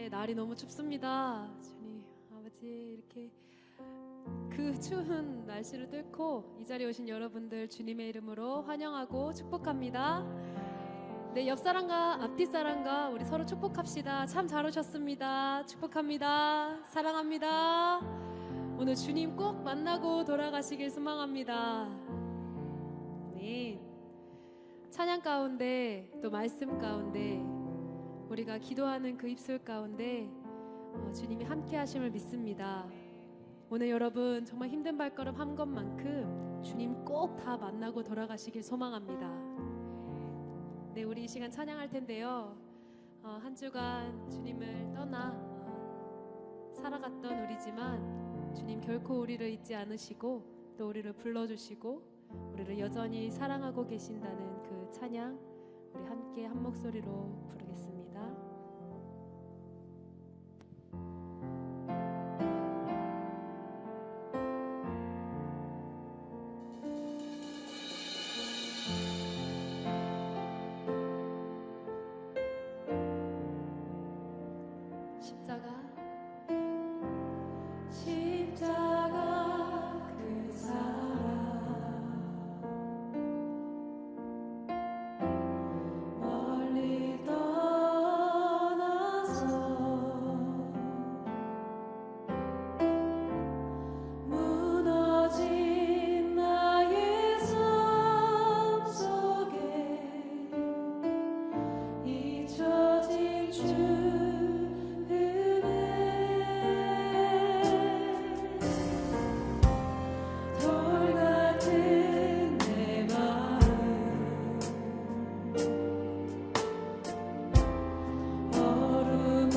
날이 너무 춥습니다. 주님, 아버지, 이렇게 그 추운 날씨를 뚫고 이 자리에 오신 여러분들 주님의 이름으로 환영하고 축복합니다. 네, 옆 사람과 앞뒤 사람과 우리 서로 축복합시다. 참 잘 오셨습니다. 축복합니다. 사랑합니다. 오늘 주님 꼭 만나고 돌아가시길 소망합니다. 네, 찬양 가운데 또 말씀 가운데 우리가 기도하는 그 입술 가운데 주님이 함께 하심을 믿습니다. 오늘 여러분 정말 힘든 발걸음 한 것만큼 주님 꼭 다 만나고 돌아가시길 소망합니다. 네, 우리 이 시간 찬양할 텐데요. 한 주간 주님을 떠나 살아갔던 우리지만 주님 결코 우리를 잊지 않으시고 또 우리를 불러주시고 우리를 여전히 사랑하고 계신다는 그 찬양 우리 함께 한 목소리로 부르겠습니다. 십자가 그 사랑 멀리 떠나서 무너진 나의 삶 속에 잊혀진 주 얼음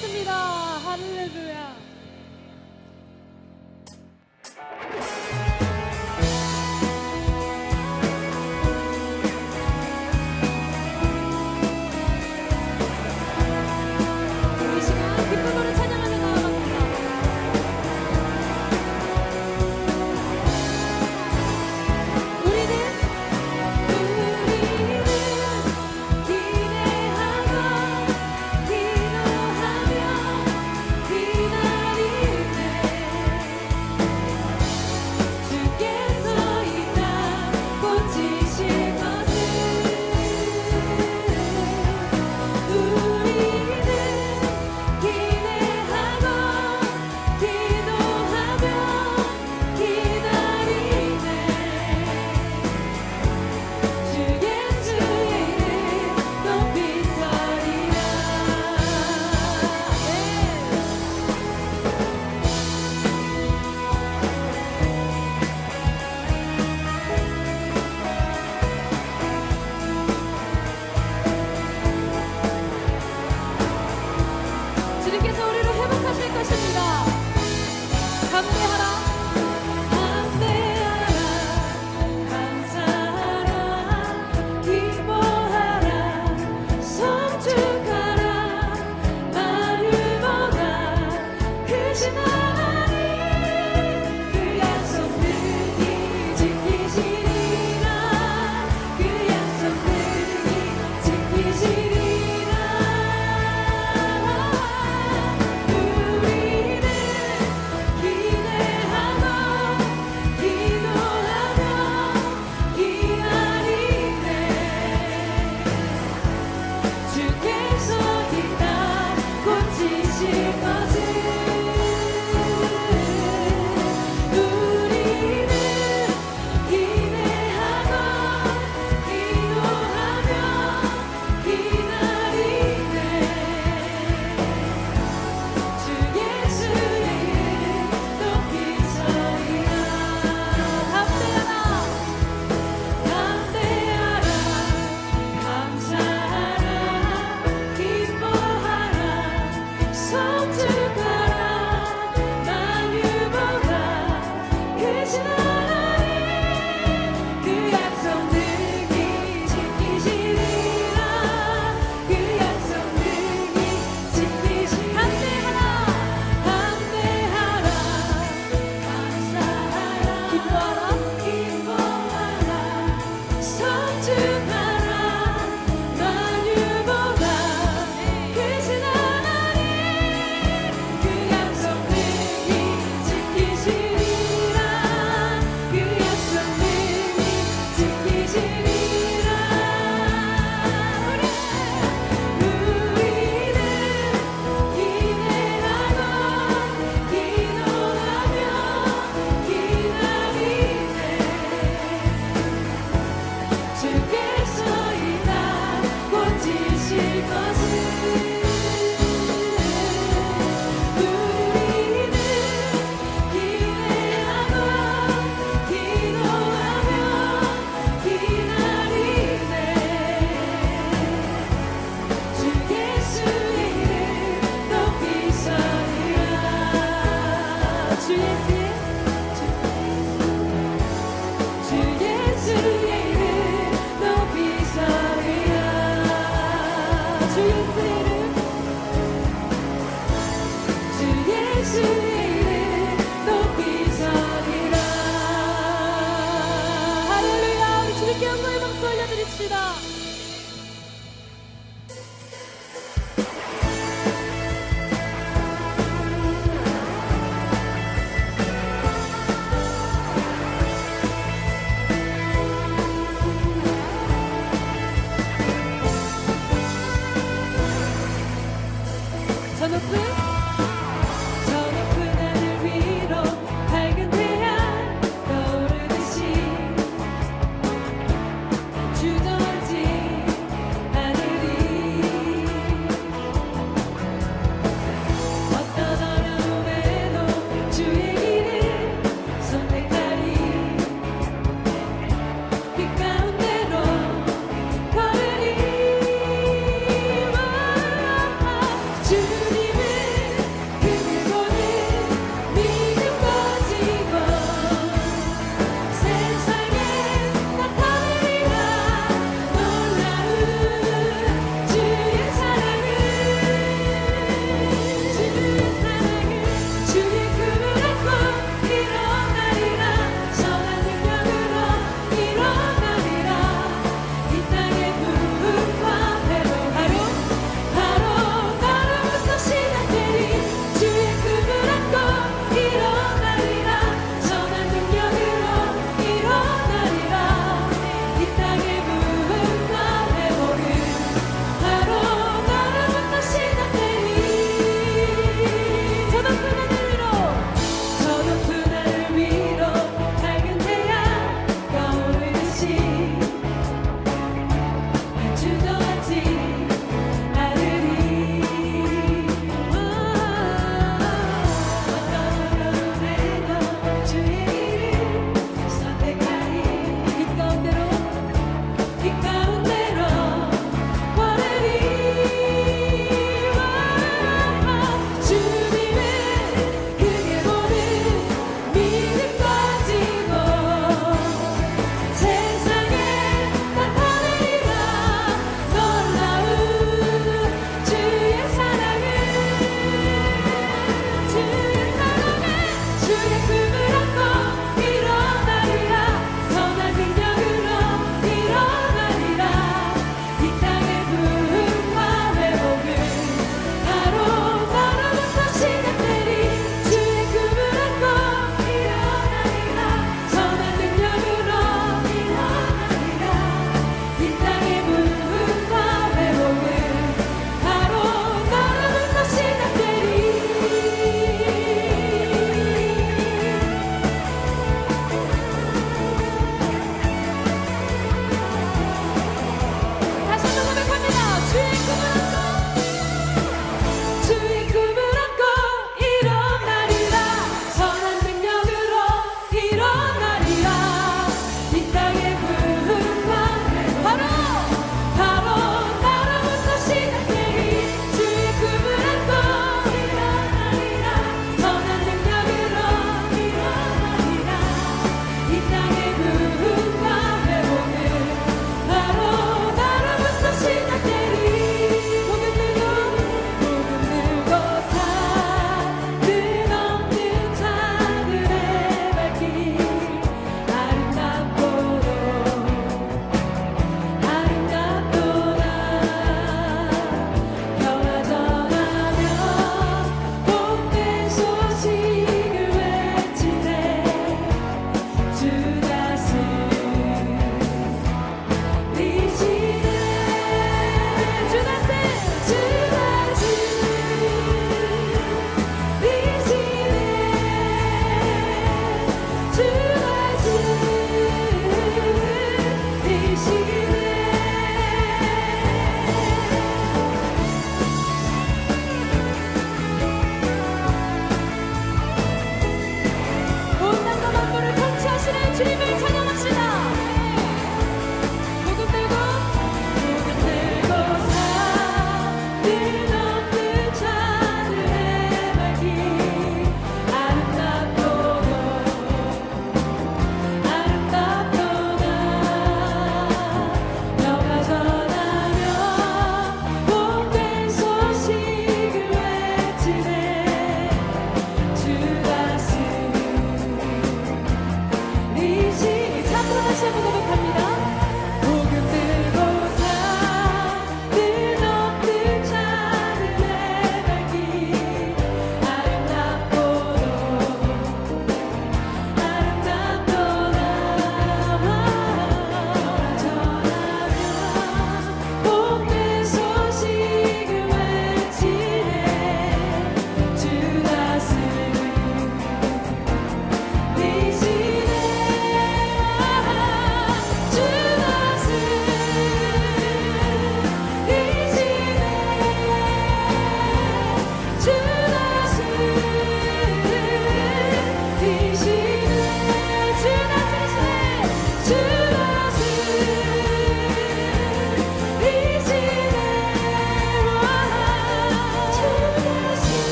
찬양하겠습니다. 할렐루야. 이 시간 기쁜 노래 찬양하며 나아갑니다. 우리는 기대하고 기도하며 기다리네. 주께서 이 땅 고치실 것을. 우리는 기대하고 기도하며 기다리네. 주 예수의 이름 높이 서리라. 주님께서 우리를 회복하실 것입니다. 감대하라. 감대하라. 감사하라. 기뻐하라. 성축하라. 만유보다 크신 하나님 그 약속 능히 지키시리라. 그 약속 능히 지키시리라. 우리는 기대하고 기도하며 기다리네. 주께서 이 땅 고치실 것을. 우리는 기대하고 기도하며 기다리네. 주 예수의 이름 높이 서리라. 감대하라. 감대하라. 감사하라. 기뻐하라. 성축하라. 만유보다 크신 하나님 그 약속 능히 지키시리라. 그 약속 능히 지키시리라. 감대하라. 감대하라. 감사하라. 기뻐하라. 기뻐하라. 성축하라. 만유보다 크신 하나님 그 약속 능히 지키시리라. 그 약속 능히 지키시리라. 우리는 기대하고 기도하며 기다리네. 주께서 이 땅 고치실 것을. 우리는 기대하고 기도하며 기다리네. 주 예수의 이름 높이 서리라. 주 예수의 이름 높이 서리라. 주 예수의 이름. 주 예수의 이름 높이 서리라. 할렐루야. 우리 주님께 영광의 박수 올려드립시다. 저 높은 하늘 위로 밝은 태양 떠오르듯이 주저앉은 하늘이 어떤 어려움에도 주의 길을 선택하리. 빛 가운데로 걸으리. 주님을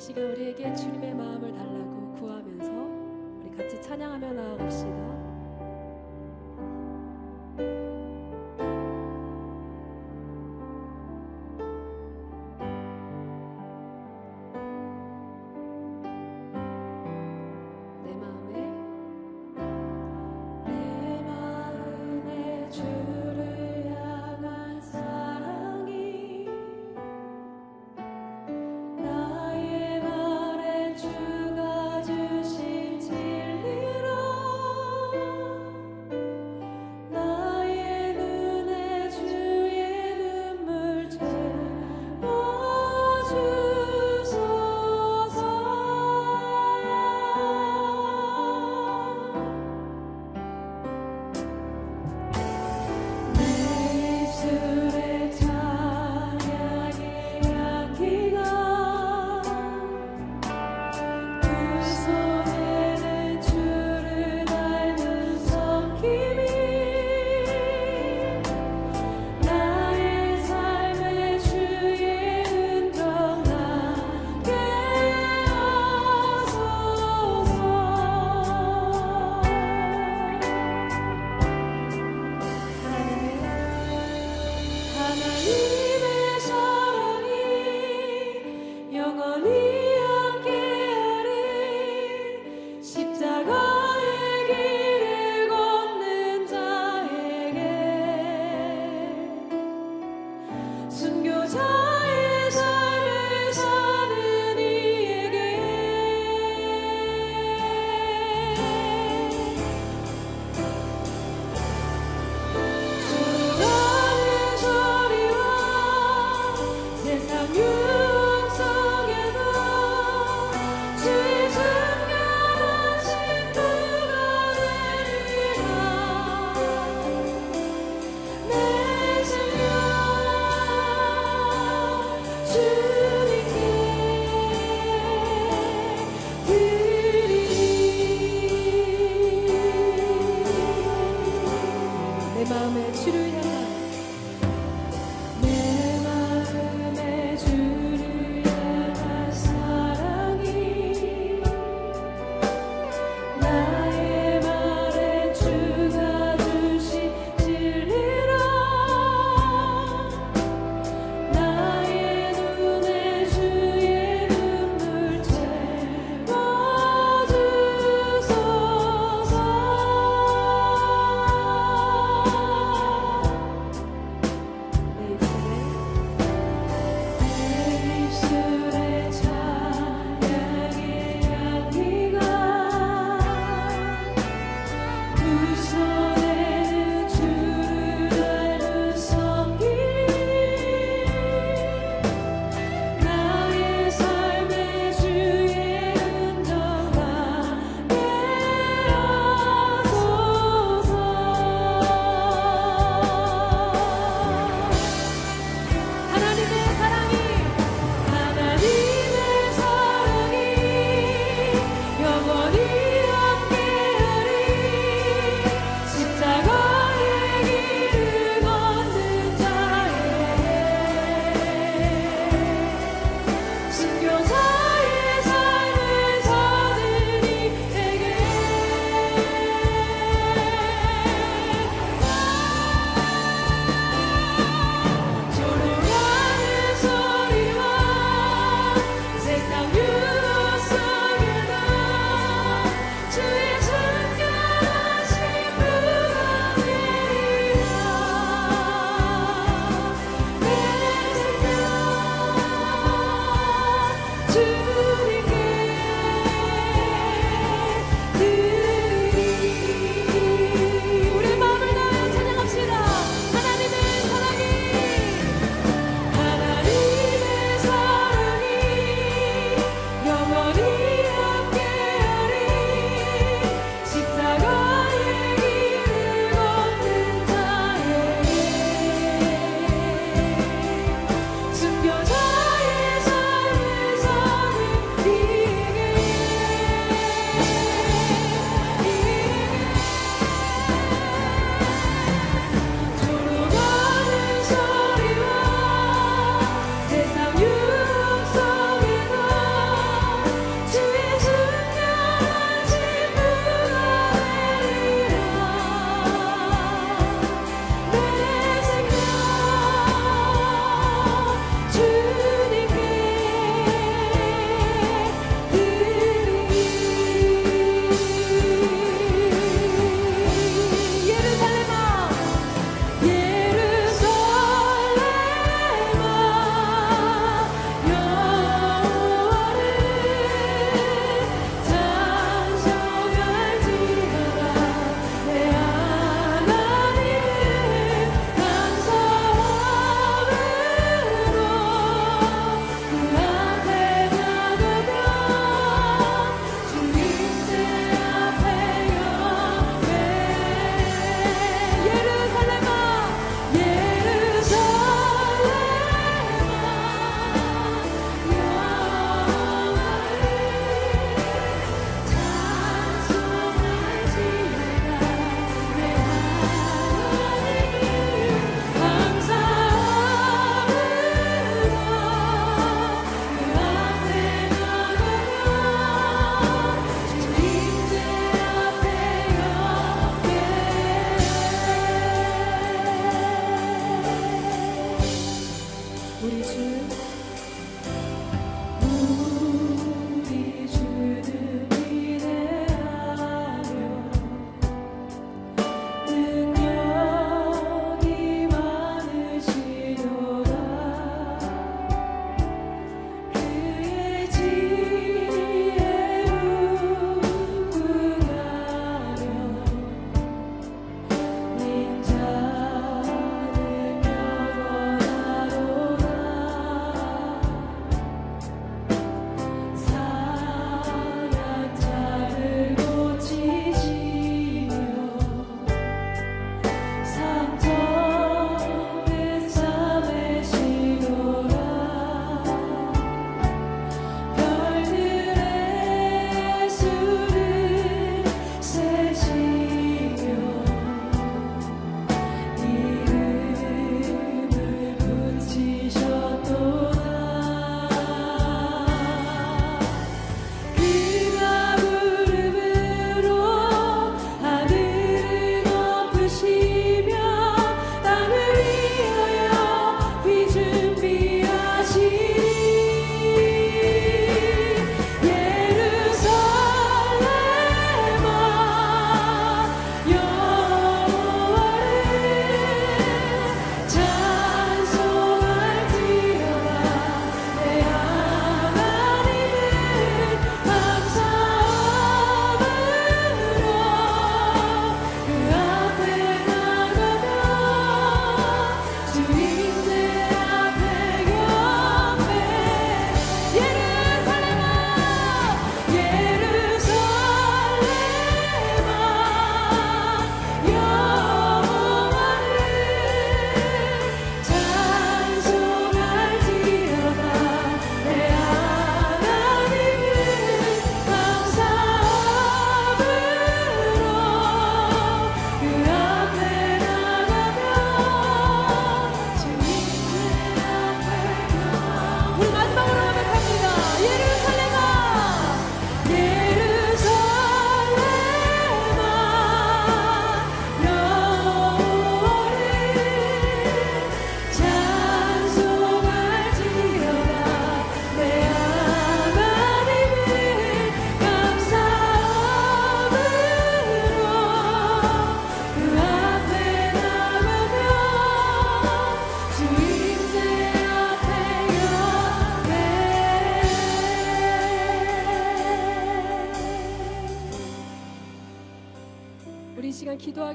시간 우리에게 주님의 마음을 달라고 구하면서 우리 같이 찬양하며 나아갑시다.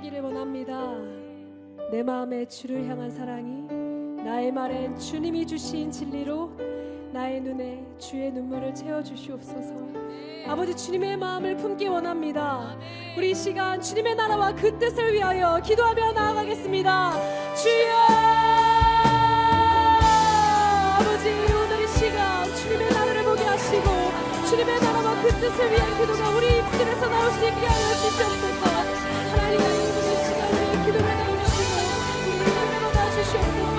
고백하기를 원합니다. 내 마음에 주를 향한 사랑이 나의 말엔 주님이 주신 진리로 나의 눈에 주의 눈물을 채워주시옵소서. 아버지, 주님의 마음을 품기 원합니다. 우리 이 시간 주님의 나라와 그 뜻을 위하여 기도하며 나아가겠습니다. 주여, 아버지, 오늘 이 시간 주님의 나라를 보게 하시고 주님의 나라와 그 뜻을 위한 기도가 우리 입술에서 나올 수 있게 하여 주시옵소서. 하나님, 이 시간 우리의 기도를 나눠주시고 우리의 기도를 받아주시옵소서.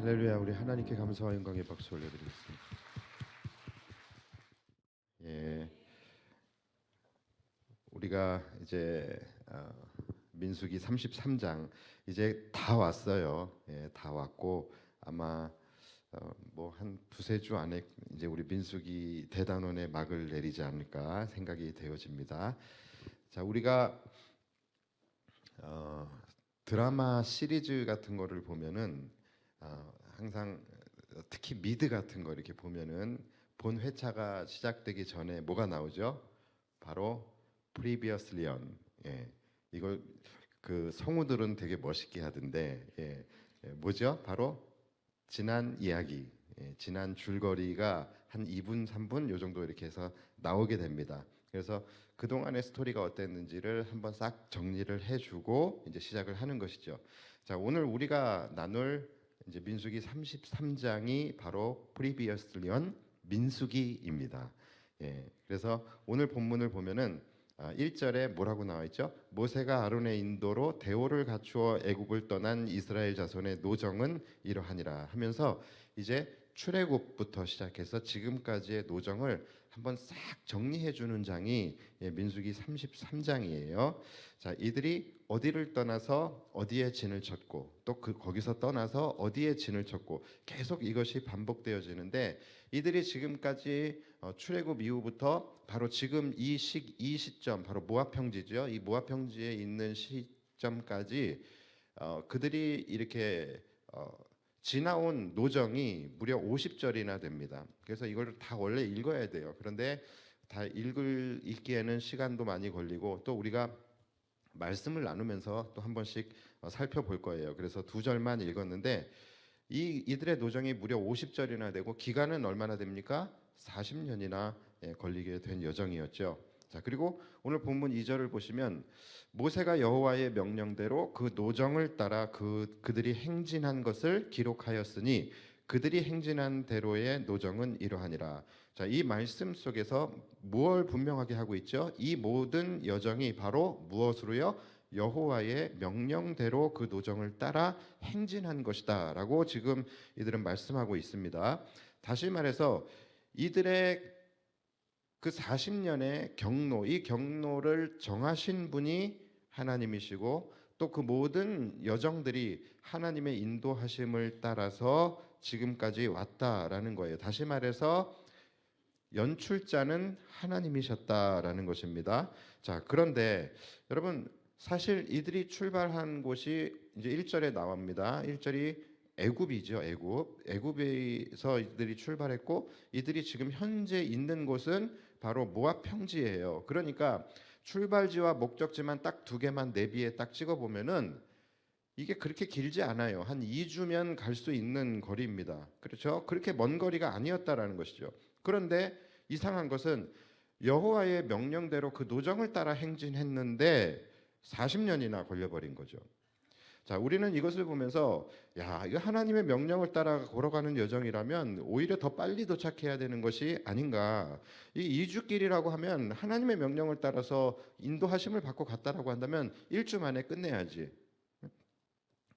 할렐루야. 우리 하나님께 감사와 영광의 박수 올려드리겠습니다. 우리가 이제 민수기 33장 이제 다 왔어요. 다 왔고 아마 뭐 한 두세 주 안에 이제 우리 민수기 대단원의 막을 내리지 않을까 생각이 되어집니다. 자, 우리가 드라마 시리즈 같은 거를 보면은 항상 특히 미드 같은 거 이렇게 보면은 본 회차가 시작되기 전에 뭐가 나오죠? 바로 Previously on. 이걸 그 성우들은 되게 멋있게 하던데, 뭐죠? 바로 지난 이야기, 지난 줄거리가 한 2분, 3분 요 정도 이렇게 해서 나오게 됩니다. 그래서 그 동안의 스토리가 어땠는지를 한번 싹 정리를 해주고 이제 시작을 하는 것이죠. 자, 오늘 우리가 나눌 이제 민수기 33장이 바로 Previously on 민수기입니다. 그래서 오늘 본문을 보면은 1절에 뭐라고 나와 있죠? 모세가 아론의 인도로 대오를 갖추어 애굽을 떠난 이스라엘 자손의 노정은 이러하니라 하면서 이제 출애굽부터 시작해서 지금까지의 노정을 한번 싹 정리해 주는 장이 민수기 33장이에요. 자, 이들이 어디를 떠나서 어디에 진을 쳤고 또 거기서 떠나서 어디에 진을 쳤고 계속 이것이 반복되어지는데 이들이 지금까지 출애굽 이후부터 바로 지금 이 시점 바로 모압 평지죠. 이 모압 평지에 있는 시점까지 그들이 이렇게 지나온 노정이 무려 50절이나 됩니다. 그래서 이걸 다 원래 읽어야 돼요. 그런데 다 읽기에는 시간도 많이 걸리고 또 우리가 말씀을 나누면서 또 한 번씩 살펴볼 거예요. 그래서 2절만 읽었는데 이들의 노정이 무려 50절이나 되고 기간은 얼마나 됩니까? 40년이나 걸리게 된 여정이었죠. 자, 그리고 오늘 본문 2절을 보시면 모세가 여호와의 명령대로 그 노정을 따라 그들이 행진한 것을 기록하였으니 그들이 행진한 대로의 노정은 이러하니라. 자, 이 말씀 속에서 무엇을 분명하게 하고 있죠? 이 모든 여정이 바로 무엇으로요? 여호와의 명령대로 그 노정을 따라 행진한 것이다 라고 지금 이들은 말씀하고 있습니다. 다시 말해서 이들의 그 40년의 경로, 이 경로를 정하신 분이 하나님이시고 또 그 모든 여정들이 하나님의 인도하심을 따라서 지금까지 왔다라는 거예요. 다시 말해서 연출자는 하나님이셨다라는 것입니다. 자, 그런데 여러분 사실 이들이 출발한 곳이 이제 1절에 나옵니다. 1절이 애굽이죠. 애굽에서 이들이 출발했고 이들이 지금 현재 있는 곳은 바로 모압 평지예요. 그러니까 출발지와 목적지만 딱 두 개만 내비에 딱 찍어 보면은 이게 그렇게 길지 않아요. 한 2주면 갈 수 있는 거리입니다. 그렇죠? 그렇게 먼 거리가 아니었다라는 것이죠. 그런데 이상한 것은 여호와의 명령대로 그 노정을 따라 행진했는데 40년이나 걸려버린 거죠. 자, 우리는 이것을 보면서 야, 이거 하나님의 명령을 따라 걸어가는 여정이라면 오히려 더 빨리 도착해야 되는 것이 아닌가. 이 이주길이라고 하면 하나님의 명령을 따라서 인도하심을 받고 갔다라고 한다면 1주 만에 끝내야지.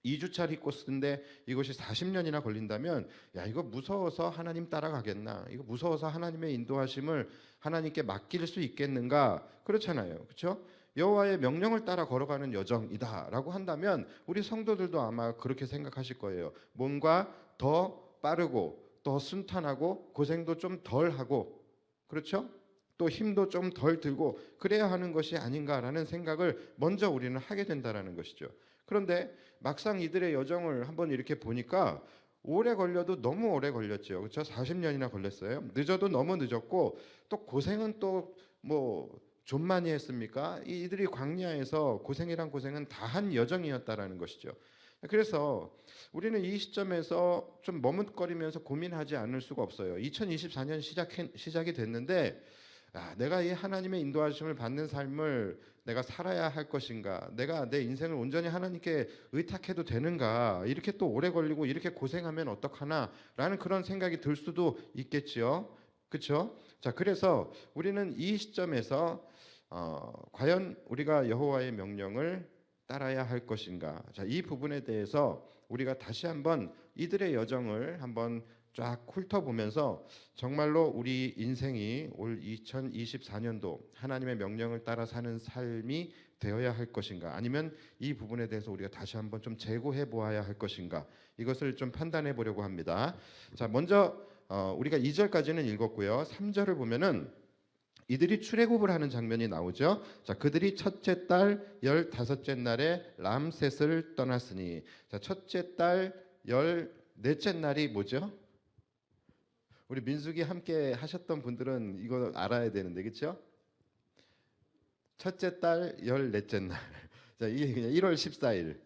2주짜리 코스인데 이것이 40년이나 걸린다면 야, 이거 무서워서 하나님 따라가겠나? 이거 무서워서 하나님의 인도하심을 하나님께 맡길 수 있겠는가? 그렇잖아요. 그렇죠? 여호와의 명령을 따라 걸어가는 여정이다라고 한다면 우리 성도들도 아마 그렇게 생각하실 거예요. 뭔가 더 빠르고 더 순탄하고 고생도 좀 덜하고 그렇죠? 또 힘도 좀 덜 들고 그래야 하는 것이 아닌가라는 생각을 먼저 우리는 하게 된다라는 것이죠. 그런데 막상 이들의 여정을 한번 이렇게 보니까 오래 걸려도 너무 오래 걸렸죠. 그렇죠? 40년이나 걸렸어요. 늦어도 너무 늦었고 또 고생은 또 뭐 좀 많이 했습니까? 이들이 광야에서 고생이란 고생은 다 한 여정이었다라는 것이죠. 그래서 우리는 이 시점에서 좀 머뭇거리면서 고민하지 않을 수가 없어요. 2024년 시작이 됐는데 내가 이 하나님의 인도하심을 받는 삶을 내가 살아야 할 것인가? 내가 내 인생을 온전히 하나님께 의탁해도 되는가? 이렇게 또 오래 걸리고 이렇게 고생하면 어떡하나?라는 그런 생각이 들 수도 있겠지요. 그렇죠? 자, 그래서 우리는 이 시점에서 과연 우리가 여호와의 명령을 따라야 할 것인가? 자, 이 부분에 대해서 우리가 다시 한번 이들의 여정을 한번 쫙 훑어보면서 정말로 우리 인생이 올 2024년도 하나님의 명령을 따라 사는 삶이 되어야 할 것인가, 아니면 이 부분에 대해서 우리가 다시 한번 좀 재고해 보아야 할 것인가, 이것을 좀 판단해 보려고 합니다. 자, 먼저 우리가 2절까지는 읽었고요. 3절을 보면은 이들이 출애굽을 하는 장면이 나오죠. 자, 그들이 첫째 달 15째 날에 람셋을 떠났으니, 자, 첫째 달 14째 날이 뭐죠? 우리 민숙이 함께 하셨던 분들은 이거 알아야 되는데, 그렇죠? 첫째 달 14째 날. 자, 이게 그냥 1월 14일.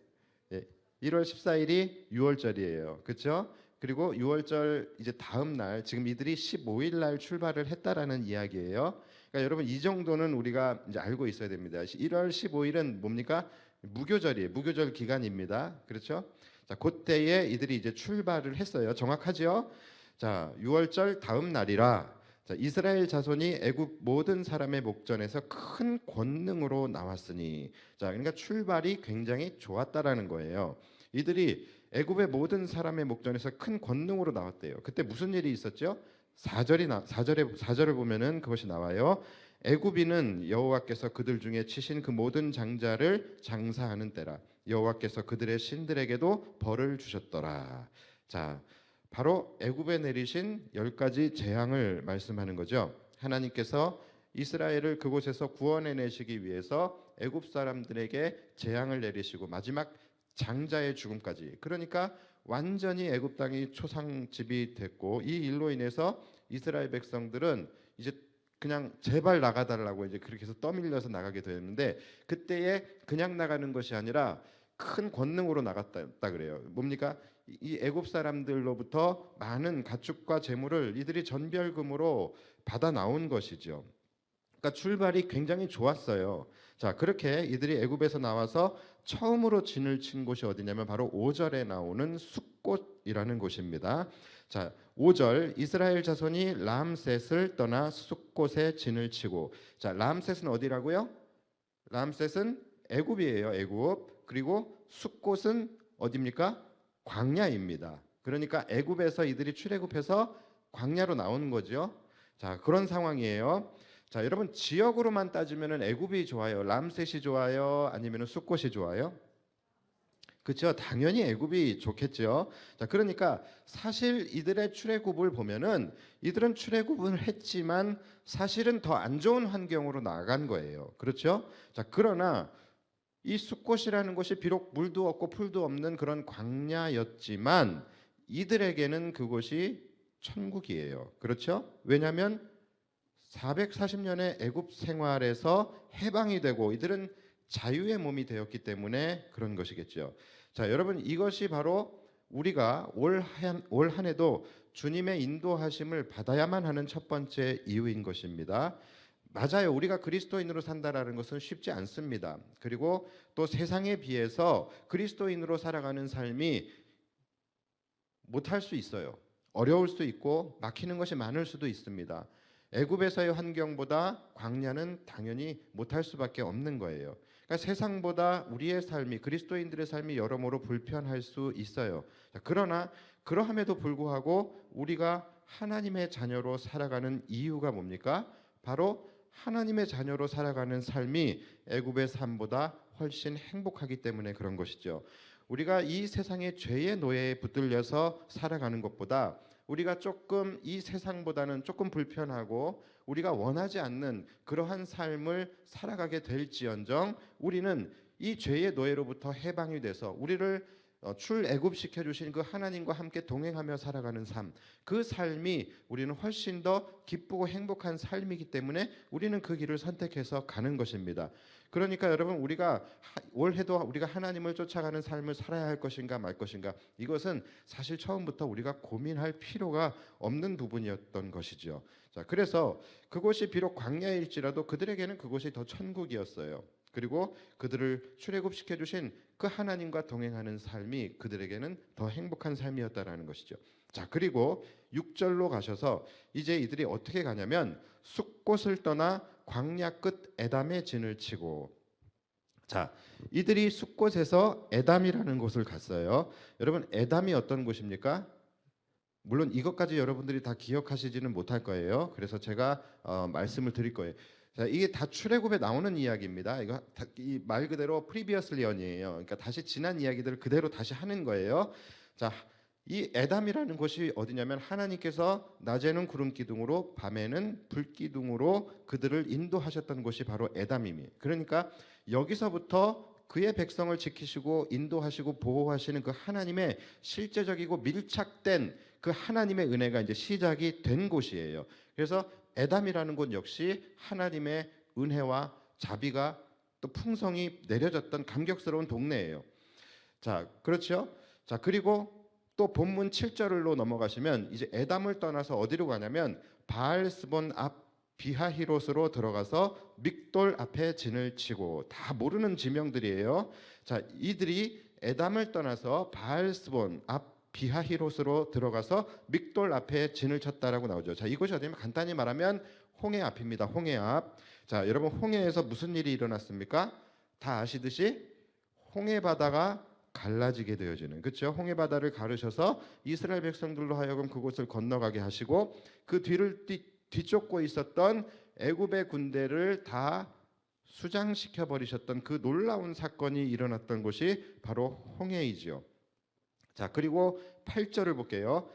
예, 1월 14일이 6월절이에요. 그렇죠? 그리고 6월절 이제 다음 날, 지금 이들이 15일 날 출발을 했다라는 이야기예요. 그러니까 여러분, 이 정도는 우리가 이제 알고 있어야 됩니다. 1월 15일은 뭡니까? 무교절이에요. 무교절 기간입니다. 그렇죠? 자, 그때에 이들이 이제 출발을 했어요. 정확하죠? 자, 6월절 다음 날이라, 자, 이스라엘 자손이 애굽 모든 사람의 목전에서 큰 권능으로 나왔으니, 자, 그러니까 출발이 굉장히 좋았다라는 거예요. 이들이 애굽의 모든 사람의 목전에서 큰 권능으로 나왔대요. 그때 무슨 일이 있었죠? 4절을 보면은 그것이 나와요. 애굽인은 여호와께서 그들 중에 치신 그 모든 장자를 장사하는 때라. 여호와께서 그들의 신들에게도 벌을 주셨더라. 자, 바로 애굽에 내리신 10가지 재앙을 말씀하는 거죠. 하나님께서 이스라엘을 그곳에서 구원해내시기 위해서 애굽 사람들에게 재앙을 내리시고 마지막 장자의 죽음까지, 그러니까 완전히 애굽 땅이 초상집이 됐고, 이 일로 인해서 이스라엘 백성들은 이제 그냥 제발 나가달라고 이제 그렇게 해서 떠밀려서 나가게 되었는데, 그때에 그냥 나가는 것이 아니라 큰 권능으로 나갔다 그래요. 뭡니까? 이 애굽 사람들로부터 많은 가축과 재물을 이들이 전별금으로 받아 나온 것이죠. 그러니까 출발이 굉장히 좋았어요. 자, 그렇게 이들이 애굽에서 나와서 처음으로 진을 친 곳이 어디냐면 바로 5절에 나오는 숫곳이라는 곳입니다. 자, 5절, 이스라엘 자손이 람셋을 떠나 숫곳에 진을 치고, 자, 람셋은 어디라고요? 람셋은 애굽이에요. 애굽. 그리고 숫곳은 어디입니까? 광야입니다. 그러니까 애굽에서 이들이 출애굽해서 광야로 나오는 거죠. 자, 그런 상황이에요. 자, 여러분, 지역으로만 따지면은 애굽이 좋아요? 람셋이 좋아요? 아니면은 숫곳이 좋아요? 그렇죠. 당연히 애굽이 좋겠죠. 자, 그러니까 사실 이들의 출애굽을 보면은 이들은 출애굽을 했지만 사실은 더 안 좋은 환경으로 나간 거예요. 그렇죠? 자, 그러나 이 숫곳이라는 곳이 비록 물도 없고 풀도 없는 그런 광야였지만 이들에게는 그곳이 천국이에요. 그렇죠? 왜냐하면 440년의 애굽 생활에서 해방이 되고 이들은 자유의 몸이 되었기 때문에 그런 것이겠죠. 자, 여러분, 이것이 바로 우리가 올 한 해도 주님의 인도하심을 받아야만 하는 첫 번째 이유인 것입니다. 맞아요. 우리가 그리스도인으로 산다라는 것은 쉽지 않습니다. 그리고 또 세상에 비해서 그리스도인으로 살아가는 삶이 못할 수 있어요. 어려울 수 있고 막히는 것이 많을 수도 있습니다. 애굽에서의 환경보다 광야는 당연히 못할 수밖에 없는 거예요. 그러니까 세상보다 우리의 삶이 그리스도인들의 삶이 여러모로 불편할 수 있어요. 자, 그러나 그러함에도 불구하고 우리가 하나님의 자녀로 살아가는 이유가 뭡니까? 바로 하나님의 자녀로 살아가는 삶이 애굽의 삶보다 훨씬 행복하기 때문에 그런 것이죠. 우리가 이 세상의 죄의 노예에 붙들려서 살아가는 것보다 우리가 조금 이 세상보다는 조금 불편하고 우리가 원하지 않는 그러한 삶을 살아가게 될지언정 우리는 이 죄의 노예로부터 해방이 돼서 우리를 출애굽시켜 주신 그 하나님과 함께 동행하며 살아가는 삶, 그 삶이 우리는 훨씬 더 기쁘고 행복한 삶이기 때문에 우리는 그 길을 선택해서 가는 것입니다. 그러니까 여러분, 우리가 올해도 우리가 하나님을 쫓아가는 삶을 살아야 할 것인가 말 것인가, 이것은 사실 처음부터 우리가 고민할 필요가 없는 부분이었던 것이죠. 자, 그래서 그곳이 비록 광야일지라도 그들에게는 그곳이 더 천국이었어요. 그리고 그들을 출애굽시켜 주신 그 하나님과 동행하는 삶이 그들에게는 더 행복한 삶이었다라는 것이죠. 자, 그리고 6절로 가셔서 이제 이들이 어떻게 가냐면 숫곳을 떠나 광야 끝 에담의 진을 치고, 자, 이들이 숫곳에서 에담이라는 곳을 갔어요. 여러분, 에담이 어떤 곳입니까? 물론 이것까지 여러분들이 다 기억하시지는 못할 거예요. 그래서 제가 말씀을 드릴 거예요. 자, 이게 다 출애굽에 나오는 이야기입니다. 이거 이 말 그대로 previously on이에요. 그러니까 다시 지난 이야기들을 그대로 다시 하는 거예요. 자, 이 에담이라는 곳이 어디냐면 하나님께서 낮에는 구름 기둥으로 밤에는 불 기둥으로 그들을 인도하셨던 곳이 바로 에담입니다. 그러니까 여기서부터 그의 백성을 지키시고 인도하시고 보호하시는 그 하나님의 실제적이고 밀착된 그 하나님의 은혜가 이제 시작이 된 곳이에요. 그래서 에담이라는 곳 역시 하나님의 은혜와 자비가 또 풍성이 내려졌던 감격스러운 동네예요. 자, 그렇죠? 자, 그리고 또 본문 7절로 넘어가시면 이제 에담을 떠나서 어디로 가냐면 바알스본 앞 비하히롯으로 들어가서 믹돌 앞에 진을 치고, 다 모르는 지명들이에요. 자, 이들이 에담을 떠나서 바알스본 앞 비하히롯으로 들어가서 믹돌 앞에 진을 쳤다라고 나오죠. 자, 이곳이 어디냐면 간단히 말하면 홍해 앞입니다. 홍해 앞. 자, 여러분, 홍해에서 무슨 일이 일어났습니까? 다 아시듯이 홍해 바다가 갈라지게 되어지는, 그렇죠? 홍해 바다를 가르셔서 이스라엘 백성들로 하여금 그곳을 건너가게 하시고 그 뒤를 뒤쫓고 있었던 애굽의 군대를 다 수장시켜 버리셨던 그 놀라운 사건이 일어났던 곳이 바로 홍해이지요. 자, 그리고 8절을 볼게요.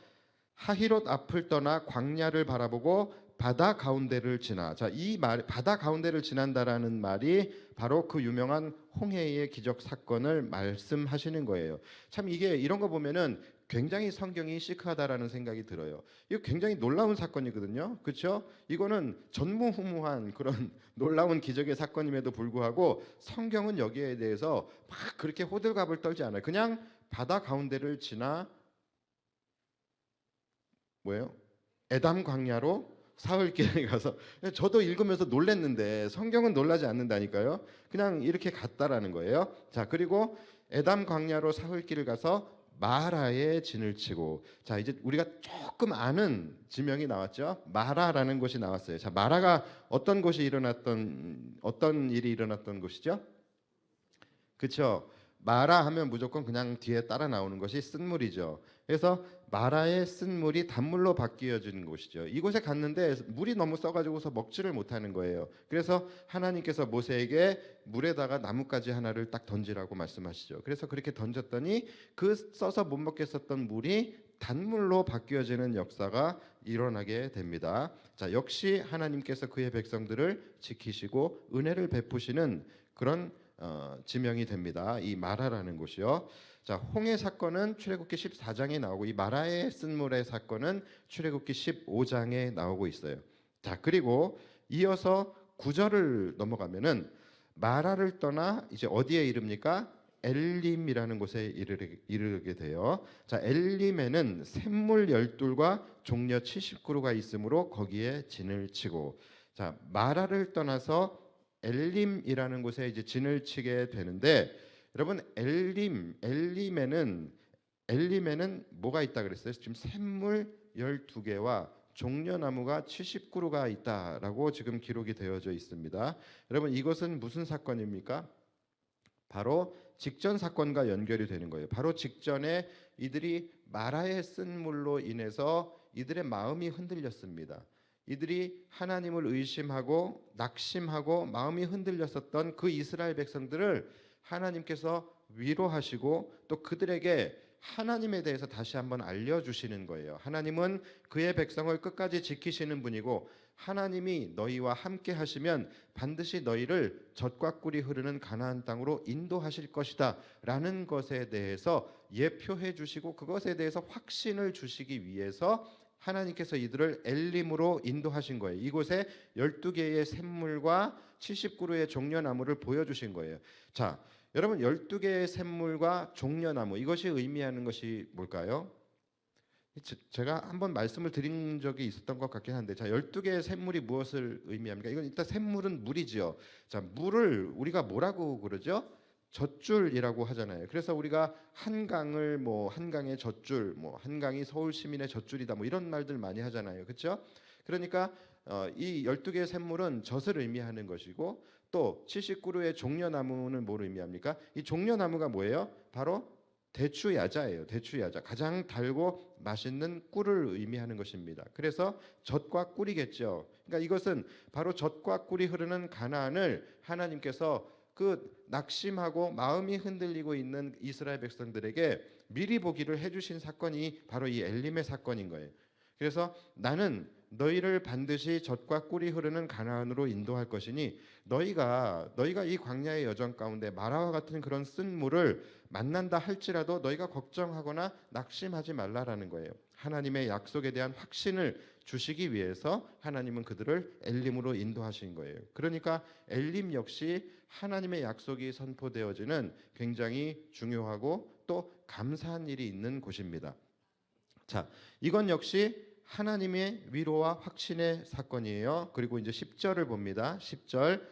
하히롯 앞을 떠나 광야를 바라보고 바다 가운데를 지나. 자, 이 말, 바다 가운데를 지난다라는 말이 바로 그 유명한 홍해의 기적 사건을 말씀하시는 거예요. 참 이게 이런 거 보면은 굉장히 성경이 시크하다라는 생각이 들어요. 이거 굉장히 놀라운 사건이거든요. 그렇죠? 이거는 전무후무한 그런 놀라운 기적의 사건임에도 불구하고 성경은 여기에 대해서 막 그렇게 호들갑을 떨지 않아요. 그냥 바다 가운데를 지나 뭐예요? 에담 광야로 사흘길에 가서, 저도 읽으면서 놀랬는데 성경은 놀라지 않는다니까요. 그냥 이렇게 갔다라는 거예요. 자, 그리고 에담 광야로 사흘길을 가서 마라의 진을 치고, 자, 이제 우리가 조금 아는 지명이 나왔죠. 마라라는 곳이 나왔어요. 자, 마라가 어떤 일이 일어났던 곳이죠? 그렇죠? 마라 하면 무조건 그냥 뒤에 따라 나오는 것이 쓴물이죠. 그래서 마라의 쓴물이 단물로 바뀌어지는 곳이죠. 이곳에 갔는데 물이 너무 써가지고서 먹지를 못하는 거예요. 그래서 하나님께서 모세에게 물에다가 나뭇가지 하나를 딱 던지라고 말씀하시죠. 그래서 그렇게 던졌더니 그 써서 못 먹겠었던 물이 단물로 바뀌어지는 역사가 일어나게 됩니다. 자, 역시 하나님께서 그의 백성들을 지키시고 은혜를 베푸시는 그런 지명이 됩니다. 이 마라라는 곳이요. 자, 홍해 사건은 출애굽기 14장에 나오고 이 마라의 쓴물의 사건은 출애굽기 15장에 나오고 있어요. 자, 그리고 이어서 9절을 넘어가면은 마라를 떠나 이제 어디에 이릅니까? 엘림이라는 곳에 이르게 돼요. 자, 엘림에는 샘물 12과 종려 70그루가 있으므로 거기에 진을 치고, 자, 마라를 떠나서 엘림이라는 곳에 이제 진을 치게 되는데, 여러분 엘림에는 뭐가 있다 그랬어요? 지금 샘물 12개와 종려나무가 70그루가 있다라고 지금 기록이 되어져 있습니다. 여러분 이것은 무슨 사건입니까? 바로 직전 사건과 연결이 되는 거예요. 바로 직전에 이들이 마라의 쓴 물로 인해서 이들의 마음이 흔들렸습니다. 이들이 하나님을 의심하고 낙심하고 마음이 흔들렸었던 그 이스라엘 백성들을 하나님께서 위로하시고 또 그들에게 하나님에 대해서 다시 한번 알려주시는 거예요. 하나님은 그의 백성을 끝까지 지키시는 분이고 하나님이 너희와 함께 하시면 반드시 너희를 젖과 꿀이 흐르는 가나안 땅으로 인도하실 것이다 라는 것에 대해서 예표해 주시고 그것에 대해서 확신을 주시기 위해서 하나님께서 이들을 엘림으로 인도하신 거예요. 이곳에 12개의 샘물과 70그루의 종려나무를 보여주신 거예요. 자, 여러분 12개의 샘물과 종려나무 이것이 의미하는 것이 뭘까요? 제가 한번 말씀을 드린 적이 있었던 것 같긴 한데, 자, 12개의 샘물이 무엇을 의미합니까? 이건 일단 샘물은 물이지요. 자, 물을 우리가 뭐라고 그러죠? 젖줄이라고 하잖아요. 그래서 우리가 한강을 뭐 한강의 젖줄, 뭐 한강이 서울 시민의 젖줄이다, 뭐 이런 말들 많이 하잖아요. 그렇죠? 그러니까 이 12개의 샘물은 젖을 의미하는 것이고, 또 70그루의 종려나무는 뭘 의미합니까? 이 종려나무가 뭐예요? 바로 대추야자예요. 대추야자. 가장 달고 맛있는 꿀을 의미하는 것입니다. 그래서 젖과 꿀이겠죠. 그러니까 이것은 바로 젖과 꿀이 흐르는 가나안을 하나님께서 그 낙심하고 마음이 흔들리고 있는 이스라엘 백성들에게 미리 보기를 해주신 사건이 바로 이 엘림의 사건인 거예요. 그래서 나는 너희를 반드시 젖과 꿀이 흐르는 가나안으로 인도할 것이니 너희가 이 광야의 여정 가운데 마라와 같은 그런 쓴 물을 만난다 할지라도 너희가 걱정하거나 낙심하지 말라라는 거예요. 하나님의 약속에 대한 확신을 주시기 위해서 하나님은 그들을 엘림으로 인도하신 거예요. 그러니까 엘림 역시 하나님의 약속이 선포되어지는 굉장히 중요하고 또 감사한 일이 있는 곳입니다. 자, 이건 역시 하나님의 위로와 확신의 사건이에요. 그리고 이제 10절을 봅니다. 10절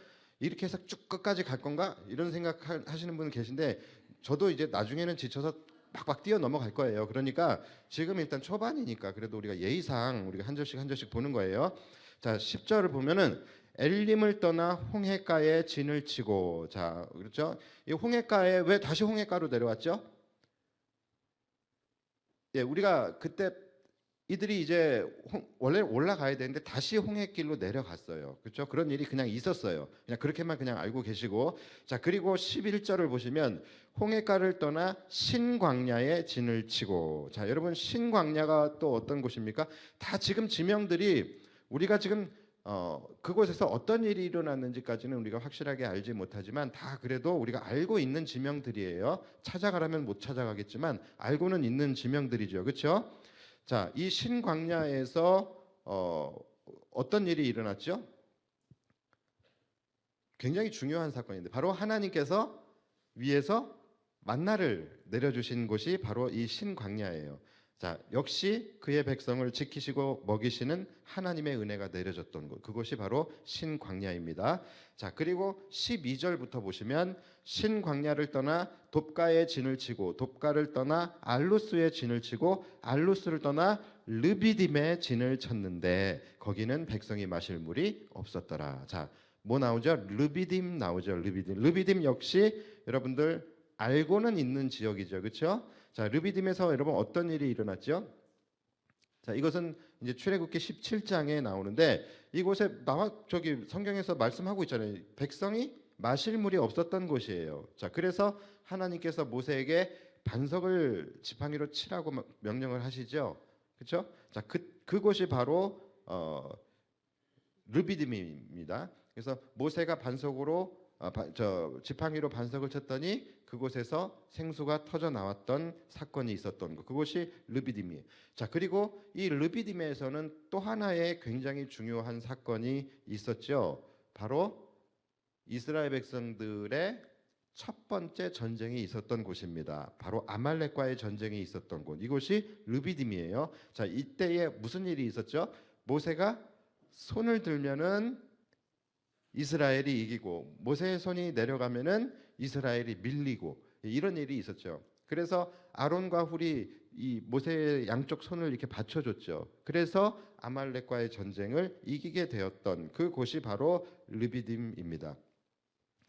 이렇게 해서 쭉 끝까지 갈 건가? 이런 생각하시는 분 계신데 저도 이제 나중에는 지쳐서 팍팍 뛰어 넘어갈 거예요. 그러니까 지금 일단 초반이니까 그래도 우리가 예의상 우리가 한 절씩 한 절씩 보는 거예요. 자, 10절을 보면은 엘림을 떠나 홍해가에 진을 치고, 자, 그렇죠? 이 홍해가에 왜 다시 홍해가로 내려왔죠? 예, 우리가 그때 이들이 이제 원래 올라가야 되는데 다시 홍해길로 내려갔어요. 그렇죠? 그런 일이 그냥 있었어요. 그냥 그렇게만 그냥 알고 계시고, 자, 그리고 11절을 보시면 홍해가를 떠나 신광야에 진을 치고, 자, 여러분 신광야가 또 어떤 곳입니까? 다 지금 지명들이 우리가 지금 그곳에서 어떤 일이 일어났는지까지는 우리가 확실하게 알지 못하지만 다 그래도 우리가 알고 있는 지명들이에요. 찾아가라면 못 찾아가겠지만 알고는 있는 지명들이죠. 그렇죠? 자, 이 신광야에서 어떤 일이 일어났죠? 굉장히 중요한 사건인데 바로 하나님께서 위에서 만나를 내려주신 곳이 바로 이 신광야예요. 자, 역시 그의 백성을 지키시고 먹이시는 하나님의 은혜가 내려졌던 곳, 그곳이 바로 신광야입니다. 자, 그리고 12절부터 보시면 신광야를 떠나 돕가에 진을 치고 돕가를 떠나 알루스에 진을 치고 알루스를 떠나 르비딤에 진을 쳤는데 거기는 백성이 마실 물이 없었더라. 자, 뭐 나오죠? 르비딤 나오죠. 르비딤 역시 여러분들 알고는 있는 지역이죠. 그렇죠? 자, 르비딤에서 여러분 어떤 일이 일어났죠? 자, 이것은 이제 출애굽기 17장에 나오는데 이곳에 저기 성경에서 말씀하고 있잖아요. 백성이 마실 물이 없었던 곳이에요. 자, 그래서 하나님께서 모세에게 반석을 지팡이로 치라고 명령을 하시죠. 그렇죠? 자, 그곳이 바로 르비딤입니다. 그래서 모세가 지팡이로 반석을 쳤더니 그곳에서 생수가 터져 나왔던 사건이 있었던 것, 그곳이 르비딤이에요. 자, 그리고 이 르비딤에서는 또 하나의 굉장히 중요한 사건이 있었죠. 바로 이스라엘 백성들의 첫 번째 전쟁이 있었던 곳입니다. 바로 아말렉과의 전쟁이 있었던 곳, 이곳이 르비딤이에요. 자, 이때에 무슨 일이 있었죠? 모세가 손을 들면은 이스라엘이 이기고 모세의 손이 내려가면은 이스라엘이 밀리고 이런 일이 있었죠. 그래서 아론과 훌이 이 모세의 양쪽 손을 이렇게 받쳐줬죠. 그래서 아말렉과의 전쟁을 이기게 되었던 그곳이 바로 르비딤입니다.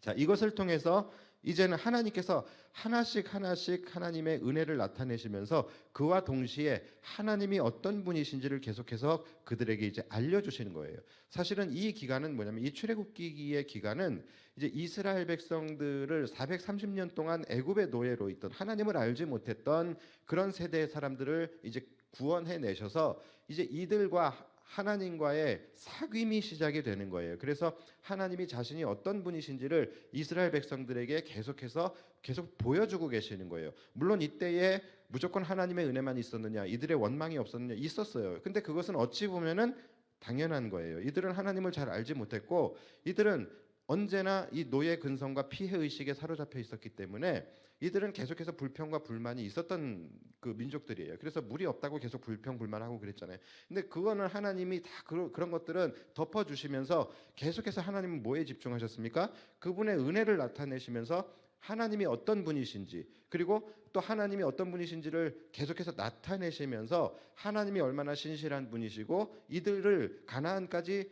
자, 이것을 통해서 이제는 하나님께서 하나씩 하나씩 하나님의 은혜를 나타내시면서 그와 동시에 하나님이 어떤 분이신지를 계속해서 그들에게 이제 알려주시는 거예요. 사실은 이 기간은 뭐냐면 이 출애굽기의 기간은 이제 이스라엘 백성들을 430년 동안 애굽의 노예로 있던 하나님을 알지 못했던 그런 세대의 사람들을 이제 구원해 내셔서 이제 이들과 하나님과의 사귐이 시작이 되는 거예요. 그래서 하나님이 자신이 어떤 분이신지를 이스라엘 백성들에게 계속 보여주고 계시는 거예요. 물론 이때에 무조건 하나님의 은혜만 있었느냐, 이들의 원망이 없었느냐, 있었어요. 근데 그것은 어찌 보면은 당연한 거예요. 이들은 하나님을 잘 알지 못했고 이들은 언제나 이 노예 근성과 피해 의식에 사로잡혀 있었기 때문에 이들은 계속해서 불평과 불만이 있었던 그 민족들이에요. 그래서 물이 없다고 계속 불평 불만하고 그랬잖아요. 근데 그거는 하나님이 다 그런 것들은 덮어주시면서 계속해서 하나님은 뭐에 집중하셨습니까? 그분의 은혜를 나타내시면서 하나님이 어떤 분이신지 그리고 또 하나님이 어떤 분이신지를 계속해서 나타내시면서 하나님이 얼마나 신실한 분이시고 이들을 가나안까지